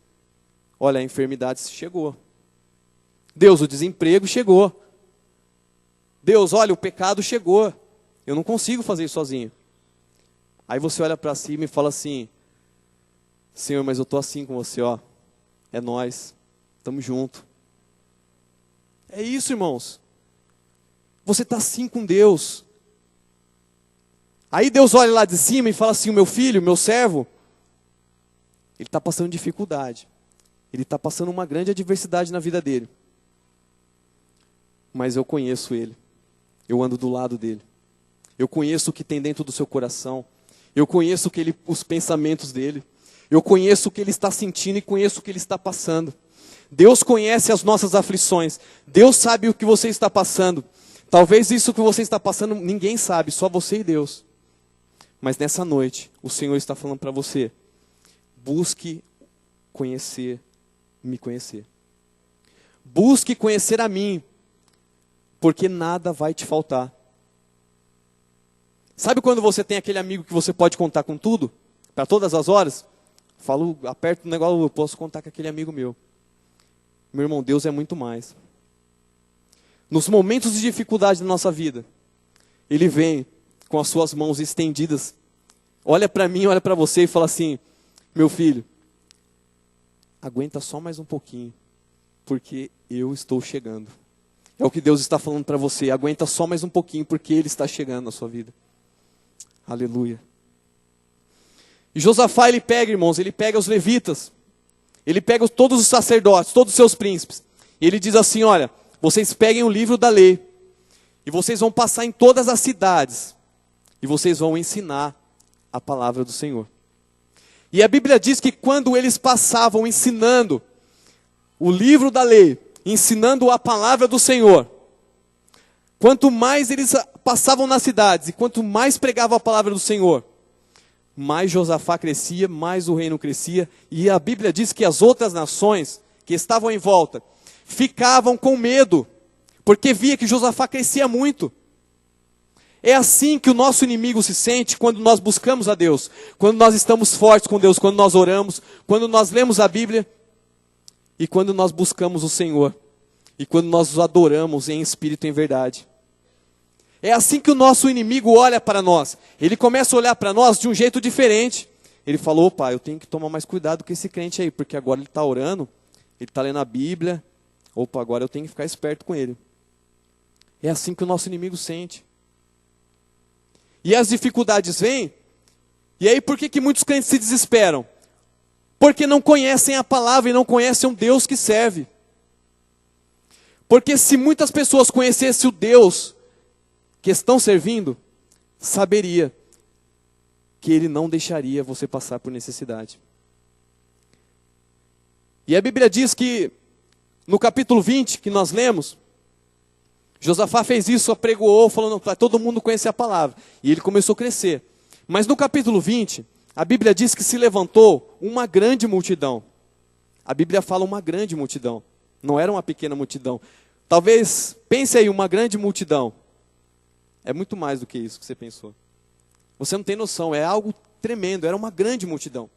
olha, a enfermidade chegou. Deus, o desemprego chegou. Deus, olha, o pecado chegou. Eu não consigo fazer isso sozinho. Aí você olha para cima e fala assim: Senhor, mas eu estou assim com você, ó. É nós, estamos juntos. É isso, irmãos. Você está assim com Deus. Aí Deus olha lá de cima e fala assim: o meu filho, meu servo, ele está passando dificuldade. Ele está passando uma grande adversidade na vida dele. Mas eu conheço ele. Eu ando do lado dele. Eu conheço o que tem dentro do seu coração. Eu conheço os pensamentos dele. Eu conheço o que ele está sentindo e conheço o que ele está passando. Deus conhece as nossas aflições. Deus sabe o que você está passando. Talvez isso que você está passando, ninguém sabe, só você e Deus. Mas nessa noite, o Senhor está falando para você: busque me conhecer. Busque conhecer a mim, porque nada vai te faltar. Sabe quando você tem aquele amigo que você pode contar com tudo? Para todas as horas? Aperto o negócio, eu posso contar com aquele amigo meu. Meu irmão, Deus é muito mais. Nos momentos de dificuldade da nossa vida, Ele vem com as suas mãos estendidas, olha para mim, olha para você e fala assim: meu filho, aguenta só mais um pouquinho, porque eu estou chegando. É o que Deus está falando para você: aguenta só mais um pouquinho, porque Ele está chegando na sua vida. Aleluia. E Josafá, ele pega os levitas, ele pega todos os sacerdotes, todos os seus príncipes, e ele diz assim: olha, vocês peguem o livro da lei, e vocês vão passar em todas as cidades, e vocês vão ensinar a palavra do Senhor. E a Bíblia diz que quando eles passavam ensinando o livro da lei, ensinando a palavra do Senhor, quanto mais eles passavam nas cidades, e quanto mais pregavam a palavra do Senhor, mais Josafá crescia, mais o reino crescia, e a Bíblia diz que as outras nações que estavam em volta ficavam com medo, porque via que Josafá crescia muito. É assim que o nosso inimigo se sente quando nós buscamos a Deus, quando nós estamos fortes com Deus, quando nós oramos, quando nós lemos a Bíblia, e quando nós buscamos o Senhor, e quando nós o adoramos em espírito e em verdade. É assim que o nosso inimigo olha para nós. Ele começa a olhar para nós de um jeito diferente. Ele falou: opa, eu tenho que tomar mais cuidado com esse crente aí, porque agora ele está orando, ele está lendo a Bíblia. Opa, agora eu tenho que ficar esperto com ele. É assim que o nosso inimigo sente. E as dificuldades vêm. E aí por que muitos crentes se desesperam? Porque não conhecem a palavra e não conhecem o Deus que serve. Porque se muitas pessoas conhecessem o Deus que estão servindo, saberia que Ele não deixaria você passar por necessidade. E a Bíblia diz que, no capítulo 20, que nós lemos, Josafá fez isso, apregoou, falando para todo mundo conhecer a palavra. E ele começou a crescer. Mas no capítulo 20, a Bíblia diz que se levantou uma grande multidão. A Bíblia fala uma grande multidão. Não era uma pequena multidão. Talvez, pense aí, uma grande multidão. É muito mais do que isso que você pensou. Você não tem noção, é algo tremendo, era uma grande multidão.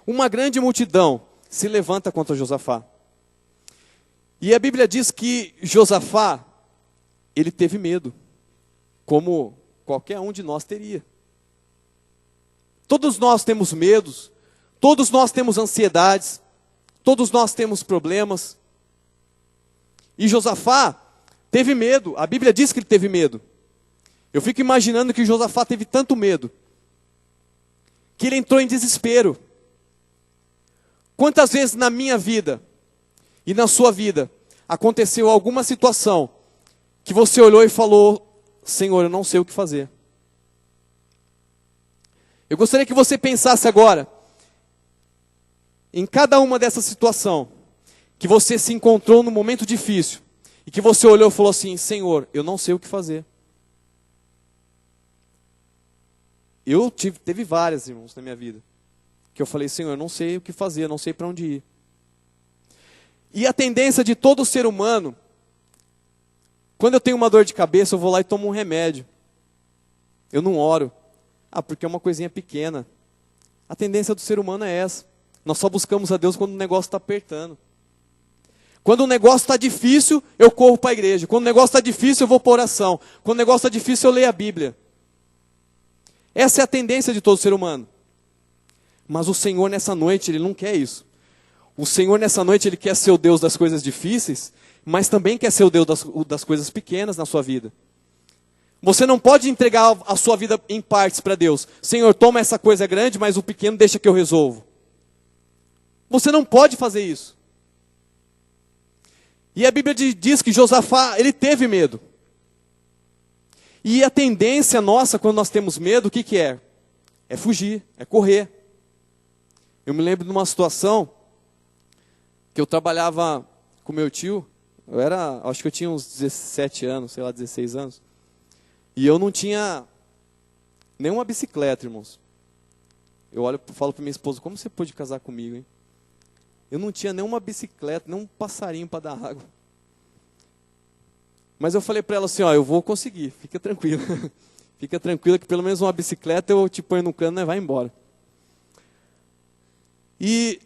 Uma grande multidão se levanta contra Josafá. E a Bíblia diz que Josafá, ele teve medo, como qualquer um de nós teria. Todos nós temos medos, todos nós temos ansiedades, todos nós temos problemas. E Josafá teve medo, a Bíblia diz que ele teve medo. Eu fico imaginando que Josafá teve tanto medo, que ele entrou em desespero. Quantas vezes na minha vida e na sua vida aconteceu alguma situação que você olhou e falou: Senhor, eu não sei o que fazer. Eu gostaria que você pensasse agora em cada uma dessas situações que você se encontrou num momento difícil e que você olhou e falou assim: Senhor, eu não sei o que fazer. Teve várias, irmãos, na minha vida, que eu falei: Senhor, eu não sei o que fazer, eu não sei para onde ir. E a tendência de todo ser humano, quando eu tenho uma dor de cabeça, eu vou lá e tomo um remédio. Eu não oro. Porque é uma coisinha pequena. A tendência do ser humano é essa. Nós só buscamos a Deus quando o negócio está apertando. Quando o negócio está difícil, eu corro para a igreja. Quando o negócio está difícil, eu vou para a oração. Quando o negócio está difícil, eu leio a Bíblia. Essa é a tendência de todo ser humano. Mas o Senhor nessa noite, Ele não quer isso. O Senhor nessa noite, Ele quer ser o Deus das coisas difíceis, mas também quer ser o Deus das coisas pequenas na sua vida. Você não pode entregar a sua vida em partes para Deus. Senhor, toma essa coisa grande, mas o pequeno deixa que eu resolvo. Você não pode fazer isso. E a Bíblia diz que Josafá, ele teve medo. E a tendência nossa, quando nós temos medo, o que que é? É fugir, é correr. Eu me lembro de uma situação que eu trabalhava com meu tio. Acho que eu tinha uns 17 anos, sei lá, 16 anos. E eu não tinha nenhuma bicicleta, irmãos. Eu falo para minha esposa: como você pôde casar comigo, hein? Eu não tinha nenhuma bicicleta, nem um passarinho para dar água. Mas eu falei para ela assim: eu vou conseguir, fica tranquila. Fica tranquila que pelo menos uma bicicleta eu te ponho no cano e vai embora. E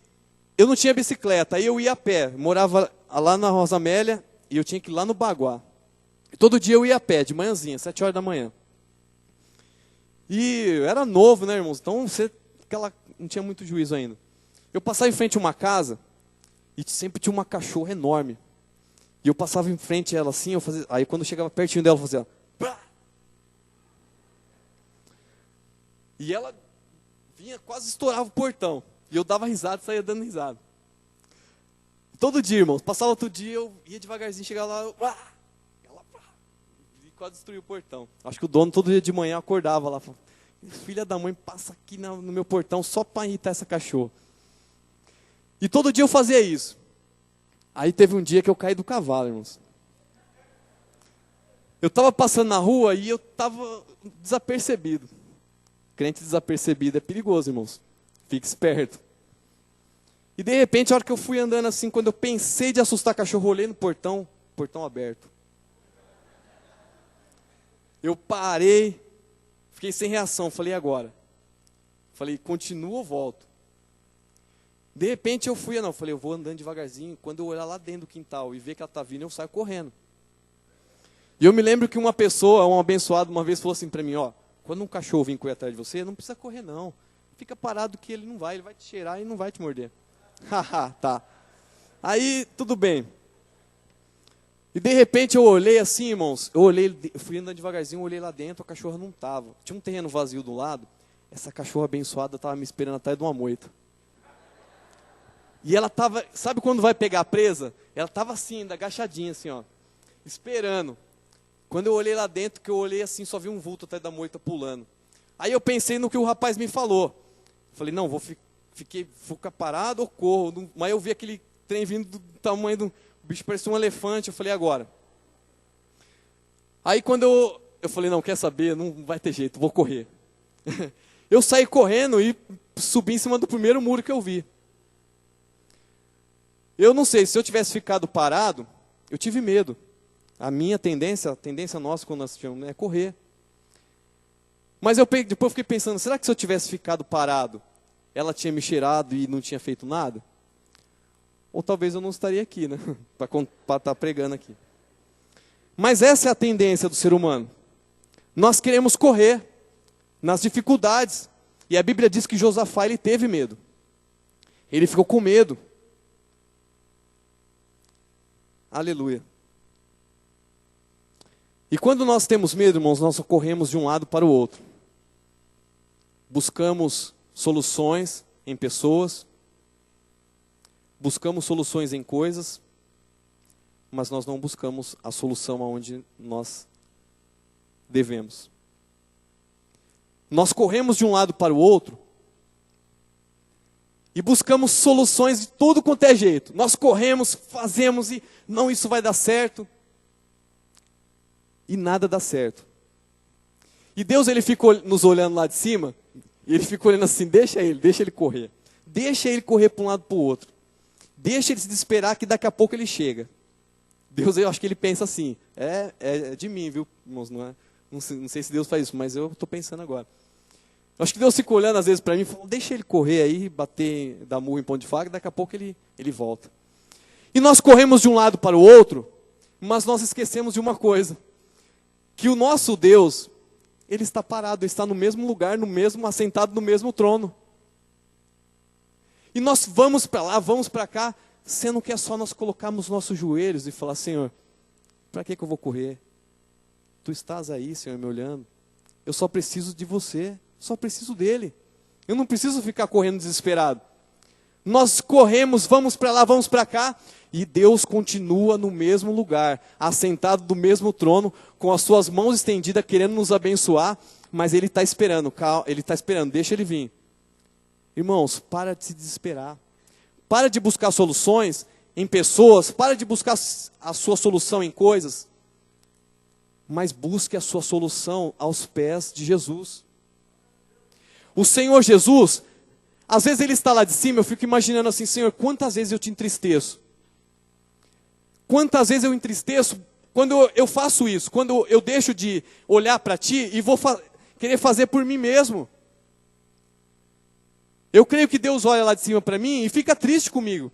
eu não tinha bicicleta, aí eu ia a pé. Morava lá na Rosa Amélia e eu tinha que ir lá no Baguá. E todo dia eu ia a pé, de manhãzinha, 7 horas da manhã. E eu era novo, né, irmãos? Então não tinha muito juízo ainda. Eu passava em frente a uma casa e sempre tinha uma cachorra enorme. E eu passava em frente a ela assim, aí quando eu chegava pertinho dela, eu fazia... Brá! E ela vinha, quase estourava o portão. E eu dava risada e saía dando risada. Todo dia, irmãos, passava outro dia, eu ia devagarzinho, chegava lá, e quase destruía o portão. Acho que o dono todo dia de manhã acordava lá, falava: filha da mãe, passa aqui no meu portão só para irritar essa cachorra. E todo dia eu fazia isso. Aí teve um dia que eu caí do cavalo, irmãos. Eu estava passando na rua e eu estava desapercebido. Crente desapercebido é perigoso, irmãos. Fique esperto. E de repente, a hora que eu fui andando assim, quando eu pensei de assustar a cachorro, olhei no portão aberto. Eu parei, fiquei sem reação, falei: agora? Falei: continuo ou volto? De repente eu falei: eu vou andando devagarzinho. Quando eu olhar lá dentro do quintal e ver que ela está vindo, eu saio correndo. E eu me lembro que uma pessoa, um abençoado, uma vez falou assim para mim: quando um cachorro vir correr atrás de você, não precisa correr não. Fica parado que ele vai te cheirar e não vai te morder. Haha, tá. Aí, tudo bem. E de repente eu olhei assim, irmãos, eu fui andando devagarzinho, olhei lá dentro, a cachorra não estava. Tinha um terreno vazio do lado, essa cachorra abençoada estava me esperando atrás de uma moita. E ela estava, sabe quando vai pegar a presa? Ela estava assim, ainda agachadinha assim, esperando. Quando eu olhei lá dentro, que eu olhei assim, só vi um vulto atrás da moita pulando. Aí eu pensei no que o rapaz me falou. Falei: não, vou ficar parado ou corro. Mas eu vi aquele trem vindo do tamanho do... O bicho parecia um elefante, eu falei: agora. Aí quando eu falei: não, quer saber? Não vai ter jeito, vou correr. Eu saí correndo e subi em cima do primeiro muro que eu vi. Eu não sei, se eu tivesse ficado parado, eu tive medo. A tendência nossa quando nós tivemos é correr. Mas depois eu fiquei pensando: será que se eu tivesse ficado parado, ela tinha me cheirado e não tinha feito nada? Ou talvez eu não estaria aqui, né? Para estar pregando aqui. Mas essa é a tendência do ser humano. Nós queremos correr nas dificuldades. E a Bíblia diz que Josafá, ele teve medo. Ele ficou com medo. Aleluia. E quando nós temos medo, irmãos, nós corremos de um lado para o outro. Buscamos soluções em pessoas, buscamos soluções em coisas, mas nós não buscamos a solução aonde nós devemos. Nós corremos de um lado para o outro e buscamos soluções de tudo quanto é jeito. Nós corremos, fazemos e não, isso vai dar certo. E nada dá certo. E Deus, ele ficou nos olhando lá de cima, e ele ficou olhando assim, deixa ele correr. Deixa ele correr para um lado para o outro. Deixa ele se desesperar que daqui a pouco ele chega. Deus, eu acho que ele pensa assim, é de mim, viu, irmãos, não sei se Deus faz isso, mas eu estou pensando agora. Eu acho que Deus ficou olhando às vezes para mim e falou, deixa ele correr aí, bater, dar murro em ponto de faca, daqui a pouco ele volta. E nós corremos de um lado para o outro, mas nós esquecemos de uma coisa, que o nosso Deus, ele está parado, ele está no mesmo lugar, assentado no mesmo trono. E nós vamos para lá, vamos para cá, sendo que é só nós colocarmos nossos joelhos e falar, Senhor, para que eu vou correr? Tu estás aí, Senhor, me olhando. Eu só preciso de você, só preciso dele. Eu não preciso ficar correndo desesperado. Nós corremos, vamos para lá, vamos para cá, e Deus continua no mesmo lugar, assentado no mesmo trono, com as suas mãos estendidas, querendo nos abençoar, mas Ele está esperando, deixa Ele vir. Irmãos, para de se desesperar. Para de buscar soluções em pessoas, para de buscar a sua solução em coisas, mas busque a sua solução aos pés de Jesus. O Senhor Jesus, às vezes Ele está lá de cima, eu fico imaginando assim, Senhor, quantas vezes eu te entristeço? Quantas vezes eu entristeço quando eu faço isso, quando eu deixo de olhar para Ti e vou querer fazer por mim mesmo. Eu creio que Deus olha lá de cima para mim e fica triste comigo.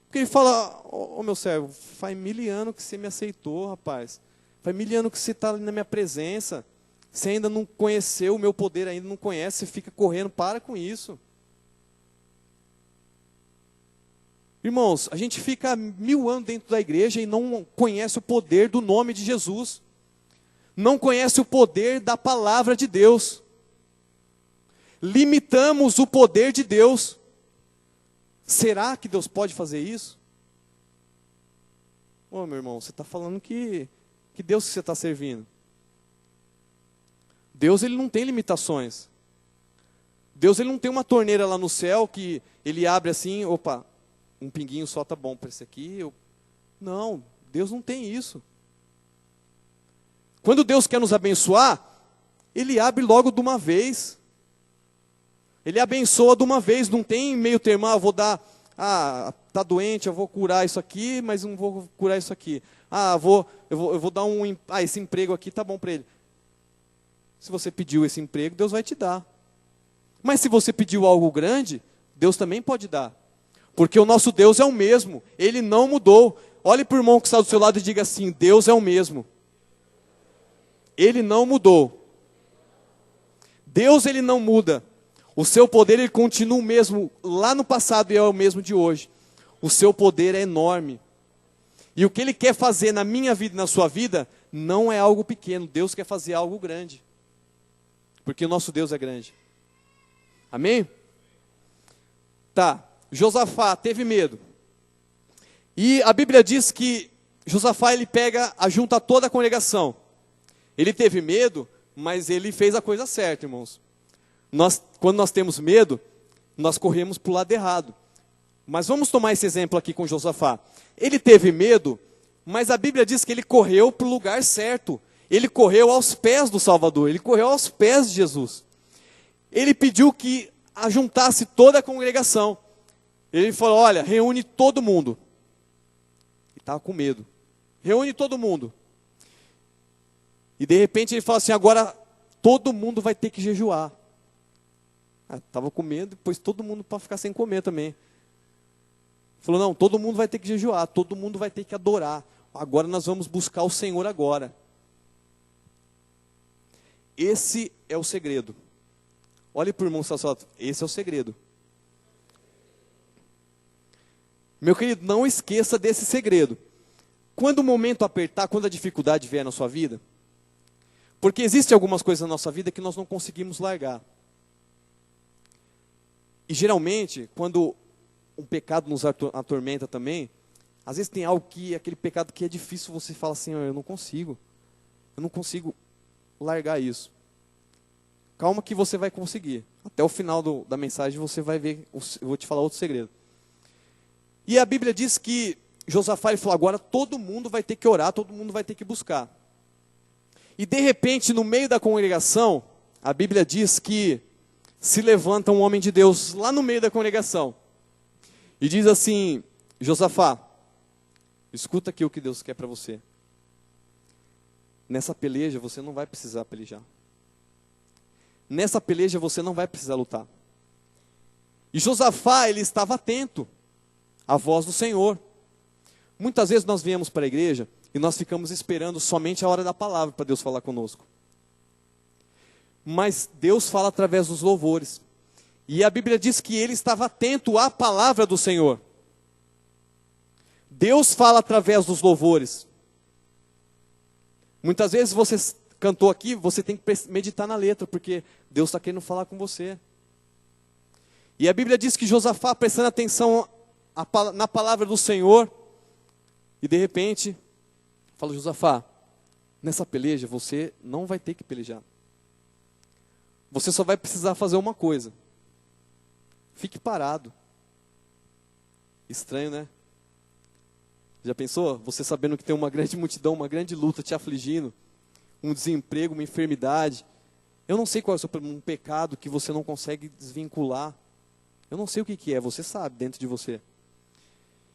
Porque Ele fala, ô meu servo, faz 1000 anos que você me aceitou, rapaz. Faz 1000 anos que você está ali na minha presença. Você ainda não conheceu o meu poder, ainda não conhece, você fica correndo, para com isso. Irmãos, a gente fica 1000 anos dentro da igreja e não conhece o poder do nome de Jesus. Não conhece o poder da palavra de Deus. Limitamos o poder de Deus. Será que Deus pode fazer isso? Ô meu irmão, você está falando que Deus que você está servindo? Deus, ele não tem limitações. Deus, ele não tem uma torneira lá no céu que ele abre assim, opa, um pinguinho só tá bom para esse aqui. Não, Deus não tem isso. Quando Deus quer nos abençoar, Ele abre logo de uma vez. Ele abençoa de uma vez, não tem meio termo, vou dar, tá doente, eu vou curar isso aqui, mas não vou curar isso aqui. Eu vou dar esse emprego aqui tá bom para ele. Se você pediu esse emprego, Deus vai te dar. Mas se você pediu algo grande, Deus também pode dar. Porque o nosso Deus é o mesmo, Ele não mudou. Olhe para o irmão que está do seu lado e diga assim, Deus é o mesmo. Ele não mudou. Deus, ele não muda. O seu poder, ele continua o mesmo lá no passado e é o mesmo de hoje. O seu poder é enorme. E o que Ele quer fazer na minha vida e na sua vida, não é algo pequeno. Deus quer fazer algo grande. Porque o nosso Deus é grande. Amém? Tá, Josafá teve medo. E a Bíblia diz que Josafá, ele junta toda a congregação. Ele teve medo, mas ele fez a coisa certa, irmãos. Quando nós temos medo, nós corremos para o lado errado. Mas vamos tomar esse exemplo aqui com Josafá. Ele teve medo, mas a Bíblia diz que ele correu para o lugar certo. Ele correu aos pés do Salvador, ele correu aos pés de Jesus. Ele pediu que ajuntasse toda a congregação. Ele falou, olha, reúne todo mundo. Ele estava com medo. Reúne todo mundo. E de repente ele fala assim, agora todo mundo vai ter que jejuar. Estava com medo, depois todo mundo para ficar sem comer também. Falou, não, todo mundo vai ter que jejuar, todo mundo vai ter que adorar. Agora nós vamos buscar o Senhor agora. Esse é o segredo. Olhe para o irmão sacerdote, esse é o segredo. Meu querido, não esqueça desse segredo. Quando o momento apertar, quando a dificuldade vier na sua vida, Porque existem algumas coisas na nossa vida que nós não conseguimos largar. E geralmente, quando um pecado nos atormenta também, às vezes tem algo aquele pecado que é difícil, você fala assim, eu não consigo largar isso. Calma que você vai conseguir. Até o final da mensagem você vai ver, eu vou te falar outro segredo. E a Bíblia diz que Josafá ele falou, agora todo mundo vai ter que orar, todo mundo vai ter que buscar. E de repente, no meio da congregação, a Bíblia diz que se levanta um homem de Deus lá no meio da congregação. E diz assim, Josafá, escuta aqui o que Deus quer para você. Nessa peleja você não vai precisar pelejar. Nessa peleja você não vai precisar lutar. E Josafá, ele estava atento à voz do Senhor. Muitas vezes nós viemos para a igreja e nós ficamos esperando somente a hora da palavra para Deus falar conosco. Mas Deus fala através dos louvores. E a Bíblia diz que ele estava atento à palavra do Senhor. Deus fala através dos louvores. Muitas vezes você cantou aqui, você tem que meditar na letra, porque Deus está querendo falar com você. E a Bíblia diz que Josafá, prestando atenção na palavra do Senhor, e de repente, fala, Josafá, nessa peleja você não vai ter que pelejar. Você só vai precisar fazer uma coisa. Fique parado. Estranho, né? Já pensou? Você sabendo que tem uma grande multidão, uma grande luta te afligindo, um desemprego, uma enfermidade. Eu não sei qual é o seu um pecado que você não consegue desvincular. Eu não sei o que é, você sabe dentro de você.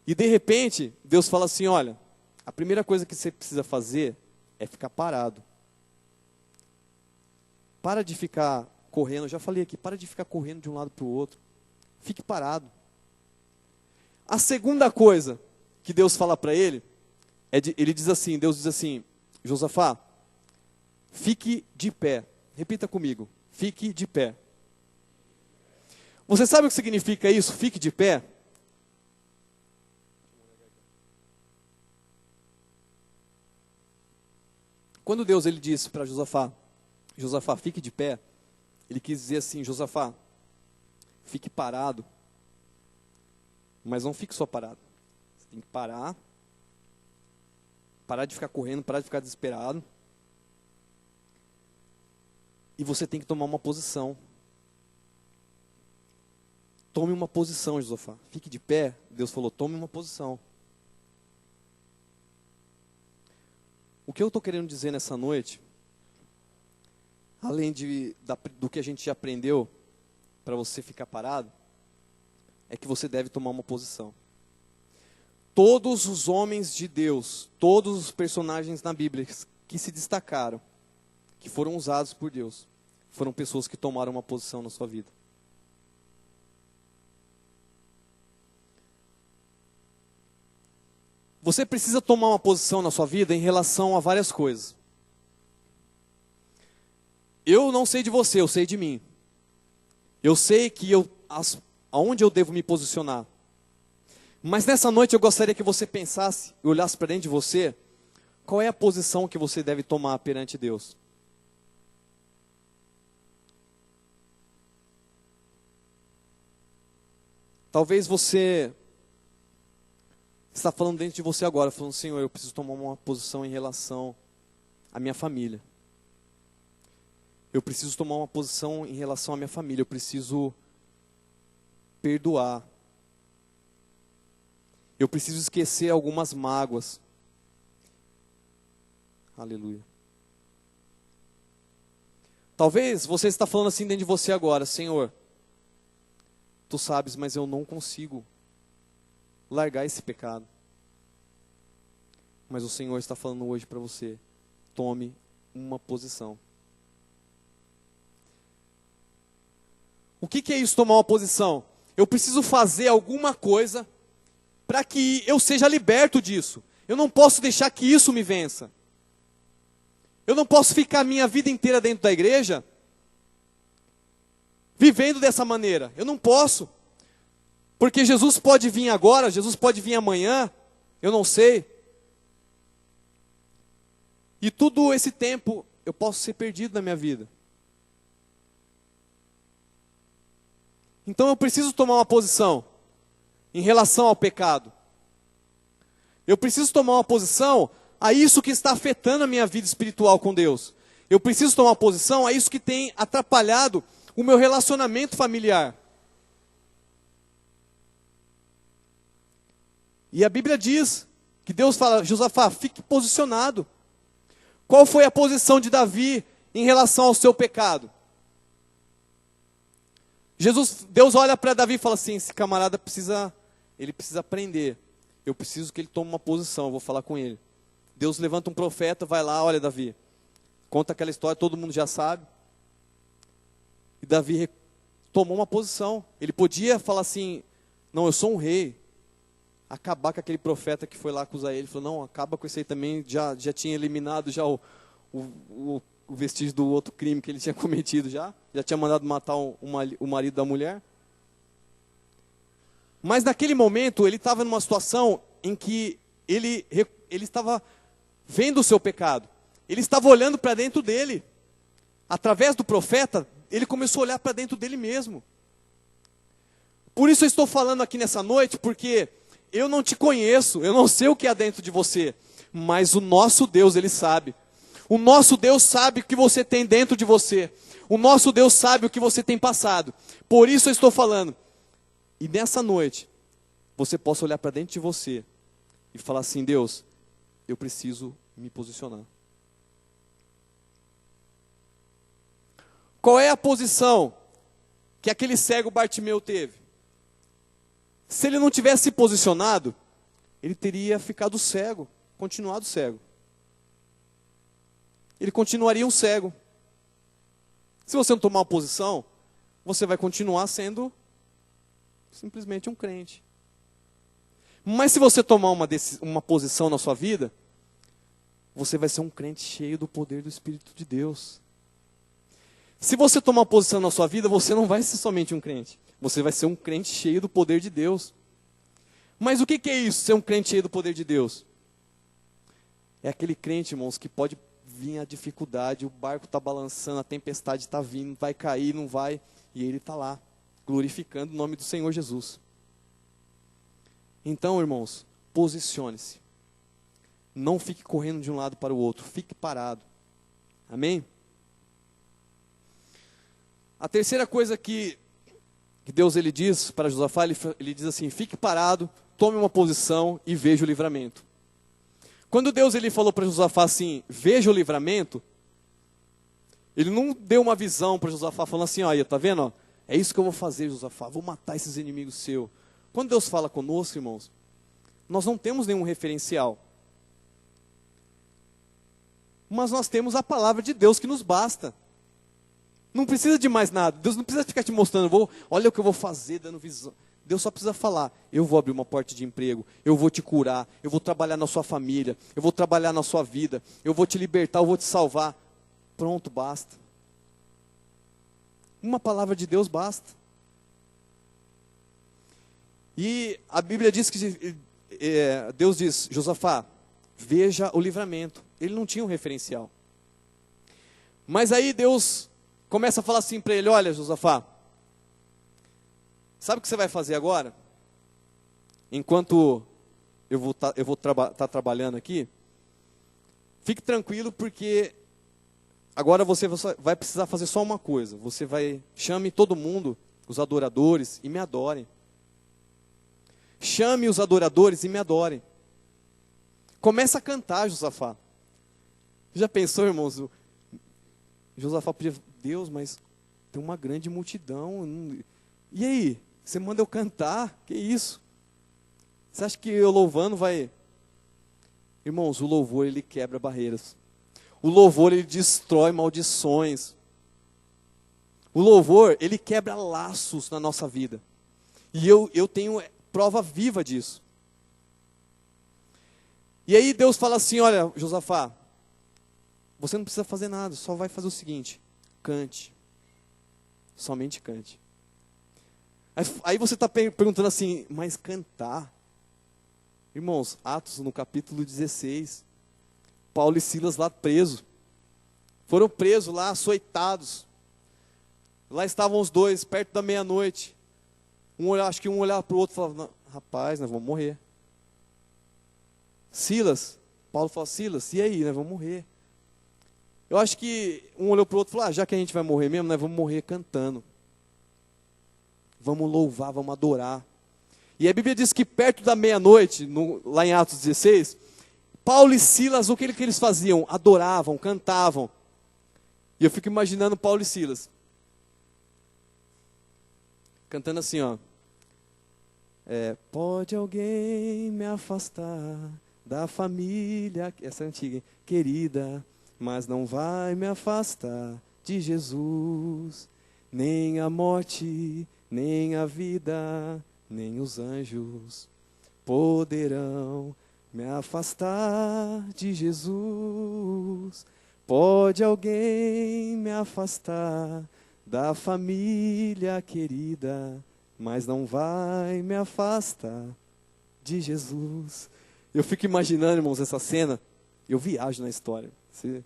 E de repente, Deus fala assim, olha, a primeira coisa que você precisa fazer é ficar parado. Para de ficar correndo, eu já falei aqui, para de ficar correndo de um lado para o outro. Fique parado. A segunda coisa que Deus fala para ele, ele diz assim, Deus diz assim, Josafá, fique de pé. Repita comigo, fique de pé. Você sabe o que significa isso, fique de pé? Quando Deus ele disse para Josafá, Josafá, fique de pé, ele quis dizer assim, Josafá, fique parado, mas não fique só parado. Você tem que parar de ficar correndo, parar de ficar desesperado. E você tem que tomar uma posição. Tome uma posição, Josafá. Fique de pé. Deus falou, tome uma posição. O que eu estou querendo dizer nessa noite, além do que a gente já aprendeu para você ficar parado, é que você deve tomar uma posição. Todos os homens de Deus, todos os personagens na Bíblia que se destacaram, que foram usados por Deus, foram pessoas que tomaram uma posição na sua vida. Você precisa tomar uma posição na sua vida em relação a várias coisas. Eu não sei de você, eu sei de mim. Eu sei que aonde eu devo me posicionar. Mas nessa noite eu gostaria que você pensasse e olhasse para dentro de você, qual é a posição que você deve tomar perante Deus. Talvez você está falando dentro de você agora, falando, Senhor, eu preciso tomar uma posição em relação à minha família. Eu preciso tomar uma posição em relação à minha família. Eu preciso perdoar. Eu preciso esquecer algumas mágoas. Aleluia. Talvez você está falando assim dentro de você agora, Senhor, Tu sabes, mas eu não consigo largar esse pecado. Mas o Senhor está falando hoje para você, tome uma posição. O que é isso, tomar uma posição? Eu preciso fazer alguma coisa para que eu seja liberto disso. Eu não posso deixar que isso me vença. Eu não posso ficar a minha vida inteira dentro da igreja vivendo dessa maneira. Eu não posso. Porque Jesus pode vir agora, Jesus pode vir amanhã, eu não sei. E todo esse tempo eu posso ser perdido na minha vida. Então eu preciso tomar uma posição em relação ao pecado. Eu preciso tomar uma posição a isso que está afetando a minha vida espiritual com Deus. Eu preciso tomar uma posição a isso que tem atrapalhado o meu relacionamento familiar. E a Bíblia diz que Deus fala, Josafá, fique posicionado. Qual foi a posição de Davi em relação ao seu pecado? Deus olha para Davi e fala assim, esse camarada precisa aprender. Eu preciso que ele tome uma posição, eu vou falar com ele. Deus levanta um profeta, vai lá, olha Davi, conta aquela história, todo mundo já sabe. E Davi tomou uma posição. Ele podia falar assim, não, eu sou um rei. Acabar com aquele profeta que foi lá acusar ele. Ele falou, não, acaba com isso aí também, já tinha eliminado já o vestígio do outro crime que ele tinha cometido já tinha mandado matar o marido da mulher. Mas naquele momento ele estava numa situação em que ele estava vendo o seu pecado. Ele estava olhando para dentro dele. Através do profeta, ele começou a olhar para dentro dele mesmo. Por isso eu estou falando aqui nessa noite, porque eu não te conheço, eu não sei o que há dentro de você, mas o nosso Deus, Ele sabe. O nosso Deus sabe o que você tem dentro de você. O nosso Deus sabe o que você tem passado. Por isso eu estou falando. E nessa noite, você possa olhar para dentro de você e falar assim, Deus, eu preciso me posicionar. Qual é a posição que aquele cego Bartimeu teve? Se ele não tivesse se posicionado, ele teria ficado cego, continuado cego. Ele continuaria um cego. Se você não tomar uma posição, você vai continuar sendo simplesmente um crente. Mas se você tomar uma posição na sua vida, você vai ser um crente cheio do poder do Espírito de Deus. Se você tomar uma posição na sua vida, você não vai ser somente um crente. Você vai ser um crente cheio do poder de Deus. Mas o que é isso, ser um crente cheio do poder de Deus? É aquele crente, irmãos, que pode vir a dificuldade, o barco está balançando, a tempestade está vindo, vai cair, não vai, e ele está lá, glorificando o nome do Senhor Jesus. Então, irmãos, posicione-se. Não fique correndo de um lado para o outro, fique parado. Amém? A terceira coisa que Deus ele diz para Josafá, ele diz assim, fique parado, tome uma posição e veja o livramento. Quando Deus ele falou para Josafá assim, veja o livramento, ele não deu uma visão para Josafá falando assim, olha, tá vendo? Ó, é isso que eu vou fazer, Josafá, vou matar esses inimigos seus. Quando Deus fala conosco, irmãos, nós não temos nenhum referencial. Mas nós temos a palavra de Deus que nos basta. Não precisa de mais nada. Deus não precisa ficar te mostrando, olha o que eu vou fazer, dando visão. Deus só precisa falar, eu vou abrir uma porta de emprego, eu vou te curar, eu vou trabalhar na sua família, eu vou trabalhar na sua vida, eu vou te libertar, eu vou te salvar. Pronto, basta. Uma palavra de Deus basta. E a Bíblia diz que Deus diz, Josafá, veja o livramento. Ele não tinha um referencial. Mas aí Deus começa a falar assim para ele, olha Josafá, sabe o que você vai fazer agora? Enquanto eu vou estar trabalhando aqui, fique tranquilo porque agora você vai precisar fazer só uma coisa. Você chame todo mundo, os adoradores, e me adorem. Chame os adoradores e me adorem. Começa a cantar, Josafá. Já pensou, irmãos? Josafá podia, Deus, mas tem uma grande multidão. E aí? Você manda eu cantar? Que isso? Você acha que eu louvando vai... Irmãos, o louvor ele quebra barreiras. O louvor ele destrói maldições. O louvor ele quebra laços na nossa vida. E eu tenho prova viva disso. E aí Deus fala assim, olha, Josafá, você não precisa fazer nada, só vai fazer o seguinte, cante. Somente cante. Aí você está perguntando assim, mas cantar? Irmãos, Atos no capítulo 16, Paulo e Silas lá preso. Foram presos lá, açoitados. Lá estavam os dois, perto da meia-noite. Acho que um olhava para o outro e falava, rapaz, nós vamos morrer. Silas, Paulo falou, Silas, e aí, nós vamos morrer. Eu acho que um olhou para o outro e falou, já que a gente vai morrer mesmo, nós vamos morrer cantando. Vamos louvar, vamos adorar. E a Bíblia diz que perto da meia-noite, lá em Atos 16, Paulo e Silas, o que eles faziam? Adoravam, cantavam. E eu fico imaginando Paulo e Silas cantando assim, ó. Pode alguém me afastar da família, essa é antiga, hein? Querida, mas não vai me afastar de Jesus, nem a morte, nem a vida, nem os anjos poderão me afastar de Jesus. Pode alguém me afastar da família querida, mas não vai me afastar de Jesus. Eu fico imaginando, irmãos, essa cena. Eu viajo na história. Eu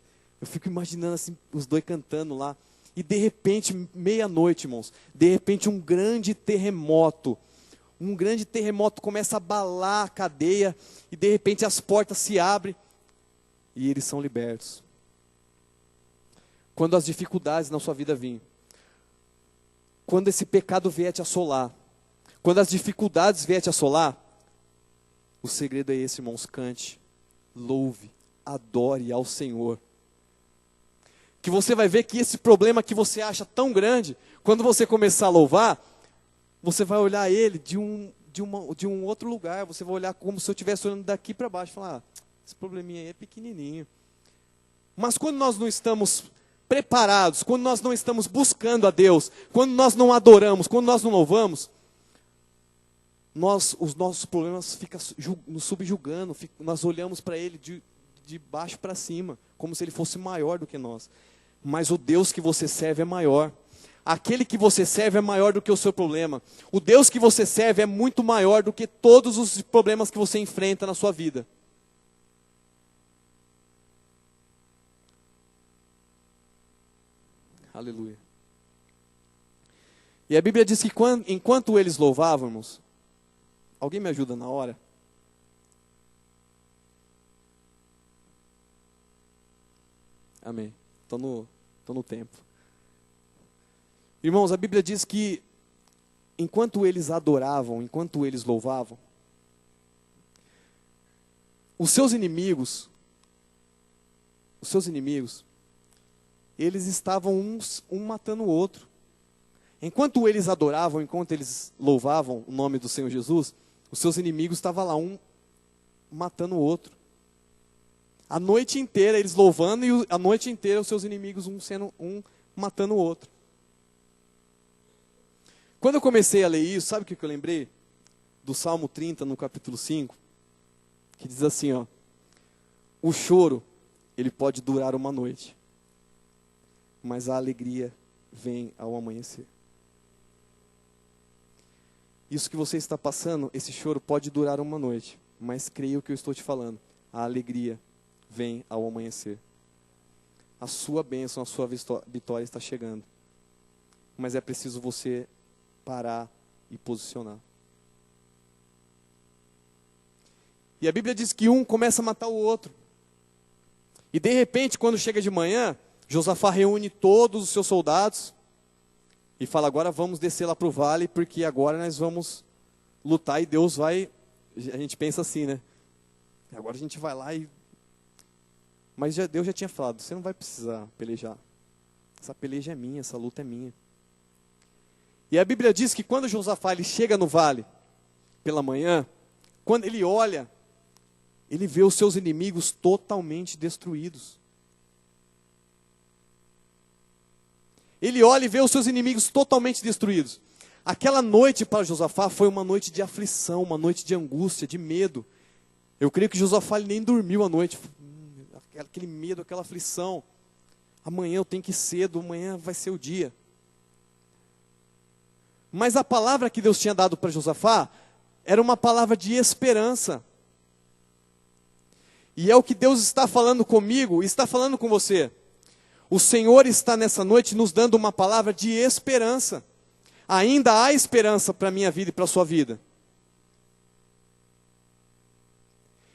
fico imaginando assim, os dois cantando lá. E de repente, meia-noite, irmãos, de repente um grande terremoto começa a abalar a cadeia. E de repente as portas se abrem e eles são libertos. Quando as dificuldades na sua vida virem, quando esse pecado vier te assolar, quando as dificuldades vier te assolar, o segredo é esse, irmãos, cante, louve, adore ao Senhor. Que você vai ver que esse problema que você acha tão grande, quando você começar a louvar, você vai olhar ele de um outro lugar, você vai olhar como se eu estivesse olhando daqui para baixo, e falar, esse probleminha aí é pequenininho. Mas quando nós não estamos preparados, quando nós não estamos buscando a Deus, quando nós não adoramos, quando nós não louvamos, os nossos problemas ficam nos subjugando, nós olhamos para Ele de baixo para cima, como se Ele fosse maior do que nós. Mas o Deus que você serve é maior. Aquele que você serve é maior do que o seu problema. O Deus que você serve é muito maior do que todos os problemas que você enfrenta na sua vida. Aleluia. E a Bíblia diz que enquanto eles louvavam, irmãos, alguém me ajuda na hora? Amém. Estou no tempo. Irmãos, a Bíblia diz que enquanto eles adoravam, enquanto eles louvavam, os seus inimigos, eles estavam um matando o outro. Enquanto eles adoravam, enquanto eles louvavam o nome do Senhor Jesus, os seus inimigos estavam lá, um matando o outro. A noite inteira eles louvando e a noite inteira os seus inimigos um matando o outro. Quando eu comecei a ler isso, sabe o que eu lembrei? Do Salmo 30, no capítulo 5, que diz assim, ó: o choro, ele pode durar uma noite, mas a alegria vem ao amanhecer. Isso que você está passando, esse choro pode durar uma noite, mas creia o que eu estou te falando, a alegria vem ao amanhecer. A sua bênção, a sua vitória está chegando, mas é preciso você parar e posicionar. E a Bíblia diz que um começa a matar o outro. E de repente, quando chega de manhã, Josafá reúne todos os seus soldados e fala, agora vamos descer lá para o vale, porque agora nós vamos lutar e Deus vai... A gente pensa assim, né? Agora a gente vai lá e... Mas Deus já tinha falado, você não vai precisar pelejar. Essa peleja é minha, essa luta é minha. E a Bíblia diz que quando Josafá ele chega no vale, pela manhã, quando ele olha, ele vê os seus inimigos totalmente destruídos. Ele olha e vê os seus inimigos totalmente destruídos. Aquela noite para Josafá foi uma noite de aflição, uma noite de angústia, de medo. Eu creio que Josafá ele nem dormiu a noite. Aquele medo, aquela aflição. Amanhã eu tenho que ir cedo, amanhã vai ser o dia. Mas a palavra que Deus tinha dado para Josafá era uma palavra de esperança. E é o que Deus está falando comigo e está falando com você. O Senhor está nessa noite nos dando uma palavra de esperança. Ainda há esperança para a minha vida e para a sua vida.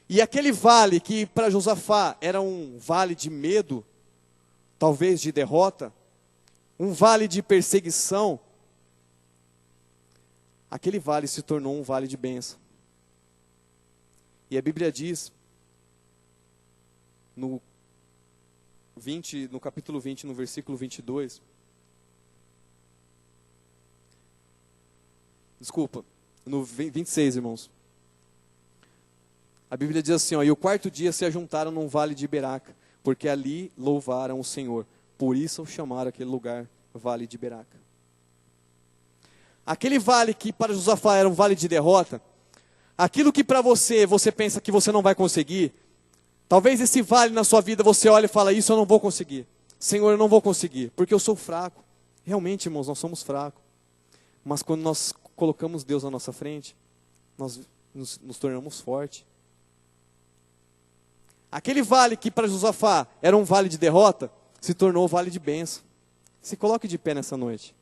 E aquele vale que para Josafá era um vale de medo, talvez de derrota, um vale de perseguição, aquele vale se tornou um vale de bênção. E a Bíblia diz, no capítulo 20, no versículo 22, desculpa, no 26, irmãos. A Bíblia diz assim, ó, e o quarto dia se ajuntaram num vale de Beraca, porque ali louvaram o Senhor. Por isso chamaram aquele lugar Vale de Beraca. Aquele vale que para Josafá era um vale de derrota, aquilo que para você pensa que você não vai conseguir, talvez esse vale na sua vida você olha e fala, isso eu não vou conseguir. Senhor, eu não vou conseguir, porque eu sou fraco. Realmente, irmãos, nós somos fracos. Mas quando nós colocamos Deus na nossa frente, nós nos tornamos fortes. Aquele vale que para Josafá era um vale de derrota, se tornou um vale de bênção. Se coloque de pé nessa noite.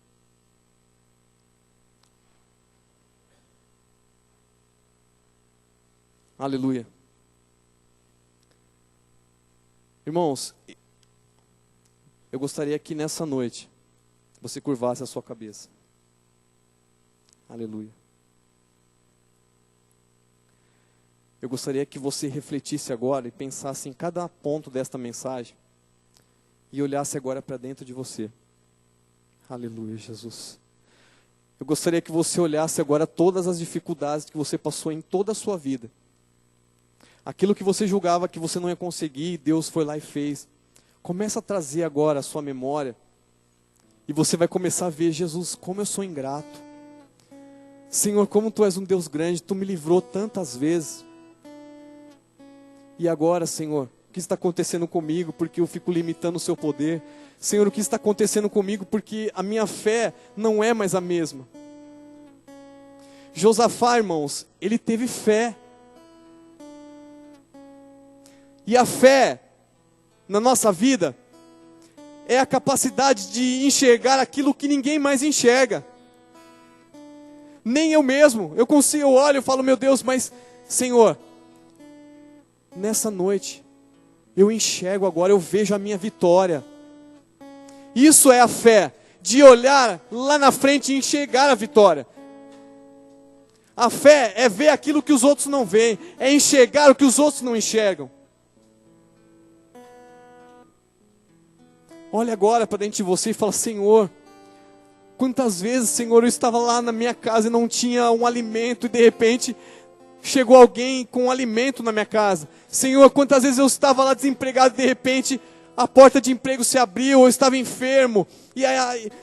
Aleluia. Irmãos, eu gostaria que nessa noite você curvasse a sua cabeça. Aleluia. Eu gostaria que você refletisse agora e pensasse em cada ponto desta mensagem e olhasse agora para dentro de você. Aleluia, Jesus. Eu gostaria que você olhasse agora todas as dificuldades que você passou em toda a sua vida. Aquilo que você julgava que você não ia conseguir, Deus foi lá e fez. Começa a trazer agora a sua memória e você vai começar a ver, Jesus, como eu sou ingrato. Senhor, como Tu és um Deus grande, Tu me livrou tantas vezes. E agora, Senhor, o que está acontecendo comigo porque eu fico limitando o Seu poder? Senhor, o que está acontecendo comigo porque a minha fé não é mais a mesma? Josafá, irmãos, ele teve fé. E a fé na nossa vida é a capacidade de enxergar aquilo que ninguém mais enxerga. Nem eu mesmo. Eu olho e falo, meu Deus, mas Senhor, nessa noite, eu enxergo agora, eu vejo a minha vitória. Isso é a fé, de olhar lá na frente e enxergar a vitória. A fé é ver aquilo que os outros não veem, é enxergar o que os outros não enxergam. Olha agora para dentro de você e fala, Senhor, quantas vezes, Senhor, eu estava lá na minha casa e não tinha um alimento e de repente chegou alguém com um alimento na minha casa. Senhor, quantas vezes eu estava lá desempregado e de repente a porta de emprego se abriu, eu estava enfermo.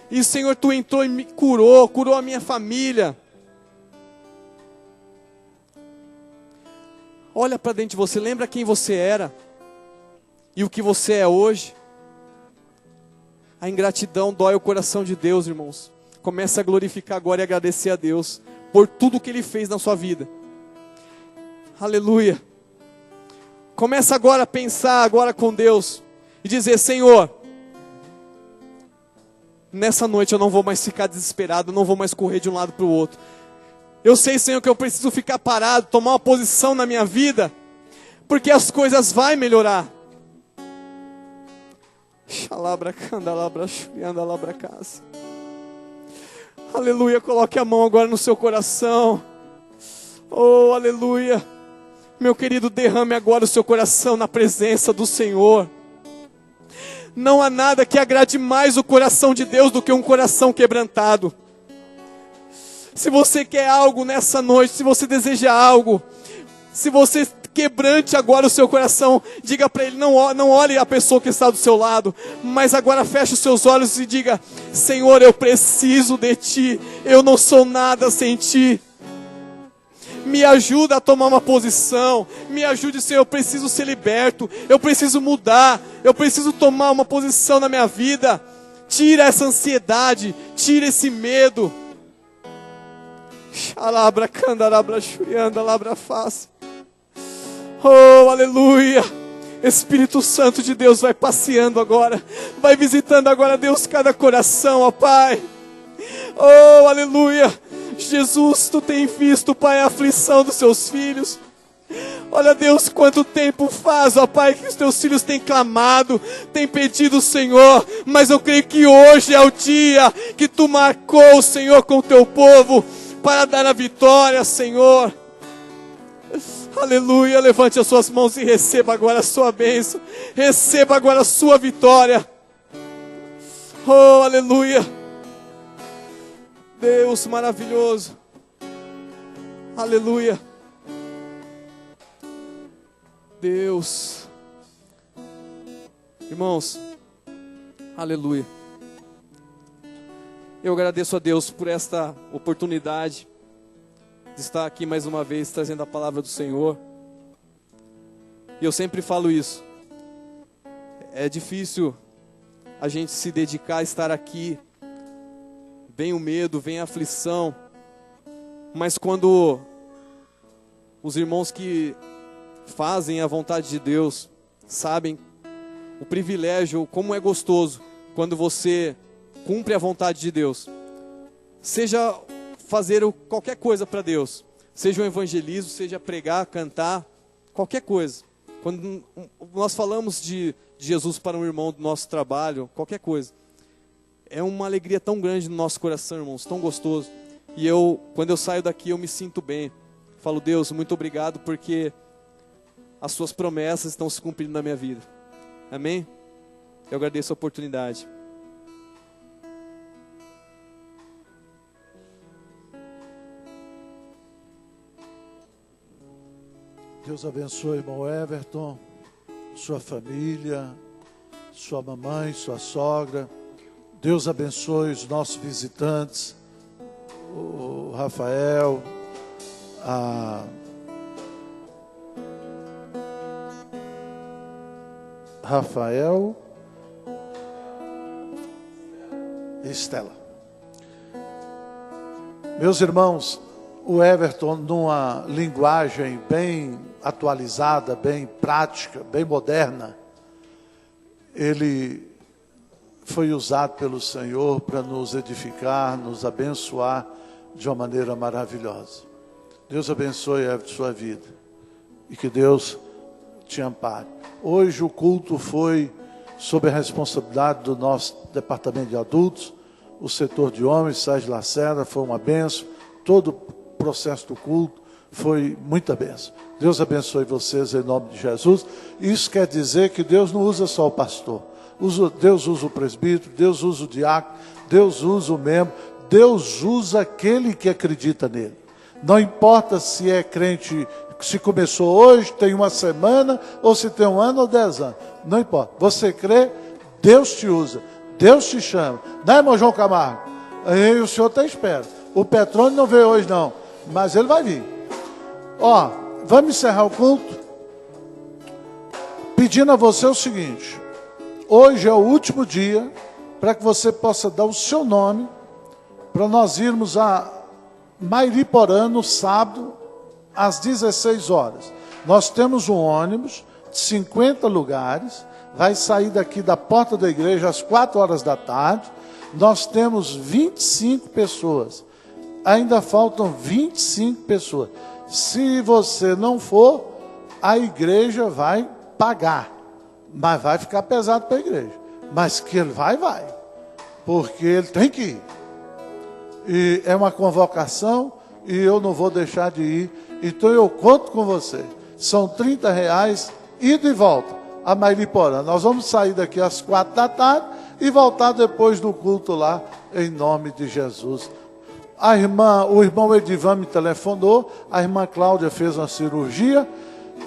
E Senhor, Tu entrou e me curou a minha família. Olha para dentro de você, lembra quem você era e o que você é hoje. A ingratidão dói o coração de Deus, irmãos. Comece a glorificar agora e agradecer a Deus por tudo que Ele fez na sua vida. Aleluia. Começa agora a pensar agora com Deus e dizer, Senhor, nessa noite eu não vou mais ficar desesperado, não vou mais correr de um lado para o outro. Eu sei, Senhor, que eu preciso ficar parado, tomar uma posição na minha vida, porque as coisas vão melhorar. Aleluia, coloque a mão agora no seu coração. Oh, aleluia. Meu querido, derrame agora o seu coração na presença do Senhor. Não há nada que agrade mais o coração de Deus do que um coração quebrantado. Se você quer algo nessa noite, se você deseja algo, se você quebrante agora o seu coração, diga para Ele, não olhe a pessoa que está do seu lado, mas agora feche os seus olhos e diga, Senhor, eu preciso de Ti, eu não sou nada sem Ti. Me ajuda a tomar uma posição, me ajude, Senhor, eu preciso ser liberto, eu preciso mudar, eu preciso tomar uma posição na minha vida. Tira essa ansiedade, tira esse medo. Xalabra, candarabra, xurianda, labra face. Oh, aleluia. Espírito Santo de Deus, vai passeando agora, vai visitando agora, Deus, cada coração, ó Pai. Oh, aleluia. Jesus, Tu tem visto, Pai, a aflição dos Seus filhos. Olha, Deus, quanto tempo faz, ó Pai, que os Teus filhos têm clamado, têm pedido, Senhor, mas eu creio que hoje é o dia que Tu marcou, Senhor, com o Teu povo, para dar a vitória, Senhor. Aleluia, levante as suas mãos e receba agora a sua bênção, receba agora a sua vitória. Oh, aleluia. Deus maravilhoso, aleluia. Deus, irmãos, aleluia. Eu agradeço a Deus por esta oportunidade de estar aqui mais uma vez trazendo a palavra do Senhor. E eu sempre falo isso, é difícil a gente se dedicar a estar aqui. Vem o medo, vem a aflição, mas quando os irmãos que fazem a vontade de Deus sabem o privilégio, como é gostoso quando você cumpre a vontade de Deus, seja fazer qualquer coisa para Deus, seja um evangelismo, seja pregar, cantar, qualquer coisa. Quando nós falamos de Jesus para um irmão do nosso trabalho, qualquer coisa, é uma alegria tão grande no nosso coração, irmãos, tão gostoso. E quando eu saio daqui, eu me sinto bem. Falo, Deus, muito obrigado, porque as Suas promessas estão se cumprindo na minha vida. Amém? Eu agradeço a oportunidade. Deus abençoe, irmão Everton, sua família, sua mamãe, sua sogra. Deus abençoe os nossos visitantes, o Rafael, a e Estela. Meus irmãos, o Everton, numa linguagem bem atualizada, bem prática, bem moderna, ele foi usado pelo Senhor para nos edificar, nos abençoar de uma maneira maravilhosa. Deus abençoe a sua vida e que Deus te ampare. Hoje o culto foi sob a responsabilidade do nosso departamento de adultos, o setor de homens, Sérgio Lacerda, foi uma bênção. Todo o processo do culto foi muita bênção. Deus abençoe vocês em nome de Jesus. Isso quer dizer que Deus não usa só o pastor. Deus usa o presbítero, Deus usa o diácono, Deus usa o membro, Deus usa aquele que acredita nele. Não importa se é crente, se começou hoje, tem uma semana, ou se tem 1 ano ou 10 anos. Não importa. Você crê, Deus te usa, Deus te chama. Não é, irmão João Camargo? Aí o senhor está à espera. O Petrônio não veio hoje não, mas ele vai vir. Ó, vamos encerrar o culto pedindo a você o seguinte. Hoje é o último dia para que você possa dar o seu nome para nós irmos a Mairiporã no sábado às 16 horas. Nós temos um ônibus de 50 lugares, vai sair daqui da porta da igreja às 4 horas da tarde. Nós temos 25 pessoas. Ainda faltam 25 pessoas. Se você não for, a igreja vai pagar. Mas vai ficar pesado para a igreja. Mas que ele vai. Porque ele tem que ir. E é uma convocação e eu não vou deixar de ir. Então eu conto com você. São R$30, ida e volta a Mairiporã. Nós vamos sair daqui às 4 da tarde e voltar depois do culto lá, em nome de Jesus. O irmão Edivan me telefonou, a irmã Cláudia fez uma cirurgia,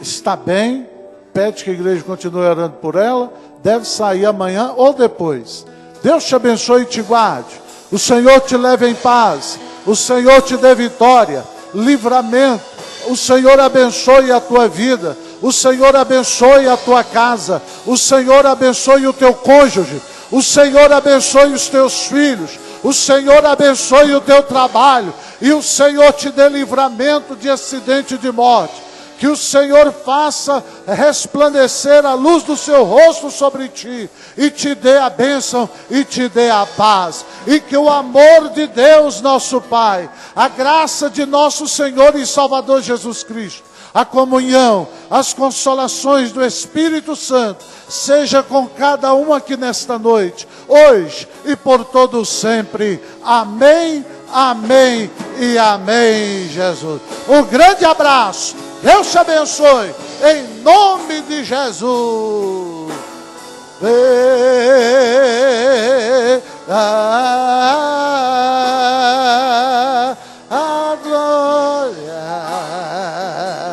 está bem, pede que a igreja continue orando por ela, deve sair amanhã ou depois. Deus te abençoe e te guarde, o Senhor te leve em paz, o Senhor te dê vitória, livramento, o Senhor abençoe a tua vida, o Senhor abençoe a tua casa, o Senhor abençoe o teu cônjuge, o Senhor abençoe os teus filhos, o Senhor abençoe o teu trabalho, e o Senhor te dê livramento de acidente de morte. que o Senhor faça resplandecer a luz do seu rosto sobre ti, e te dê a bênção, e te dê a paz, e que o amor de Deus nosso Pai, a graça de nosso Senhor e Salvador Jesus Cristo, a comunhão, as consolações do Espírito Santo, seja com cada um aqui nesta noite, hoje e por todo sempre. Amém, amém e amém, Jesus. Um grande abraço, Deus te abençoe, em nome de Jesus.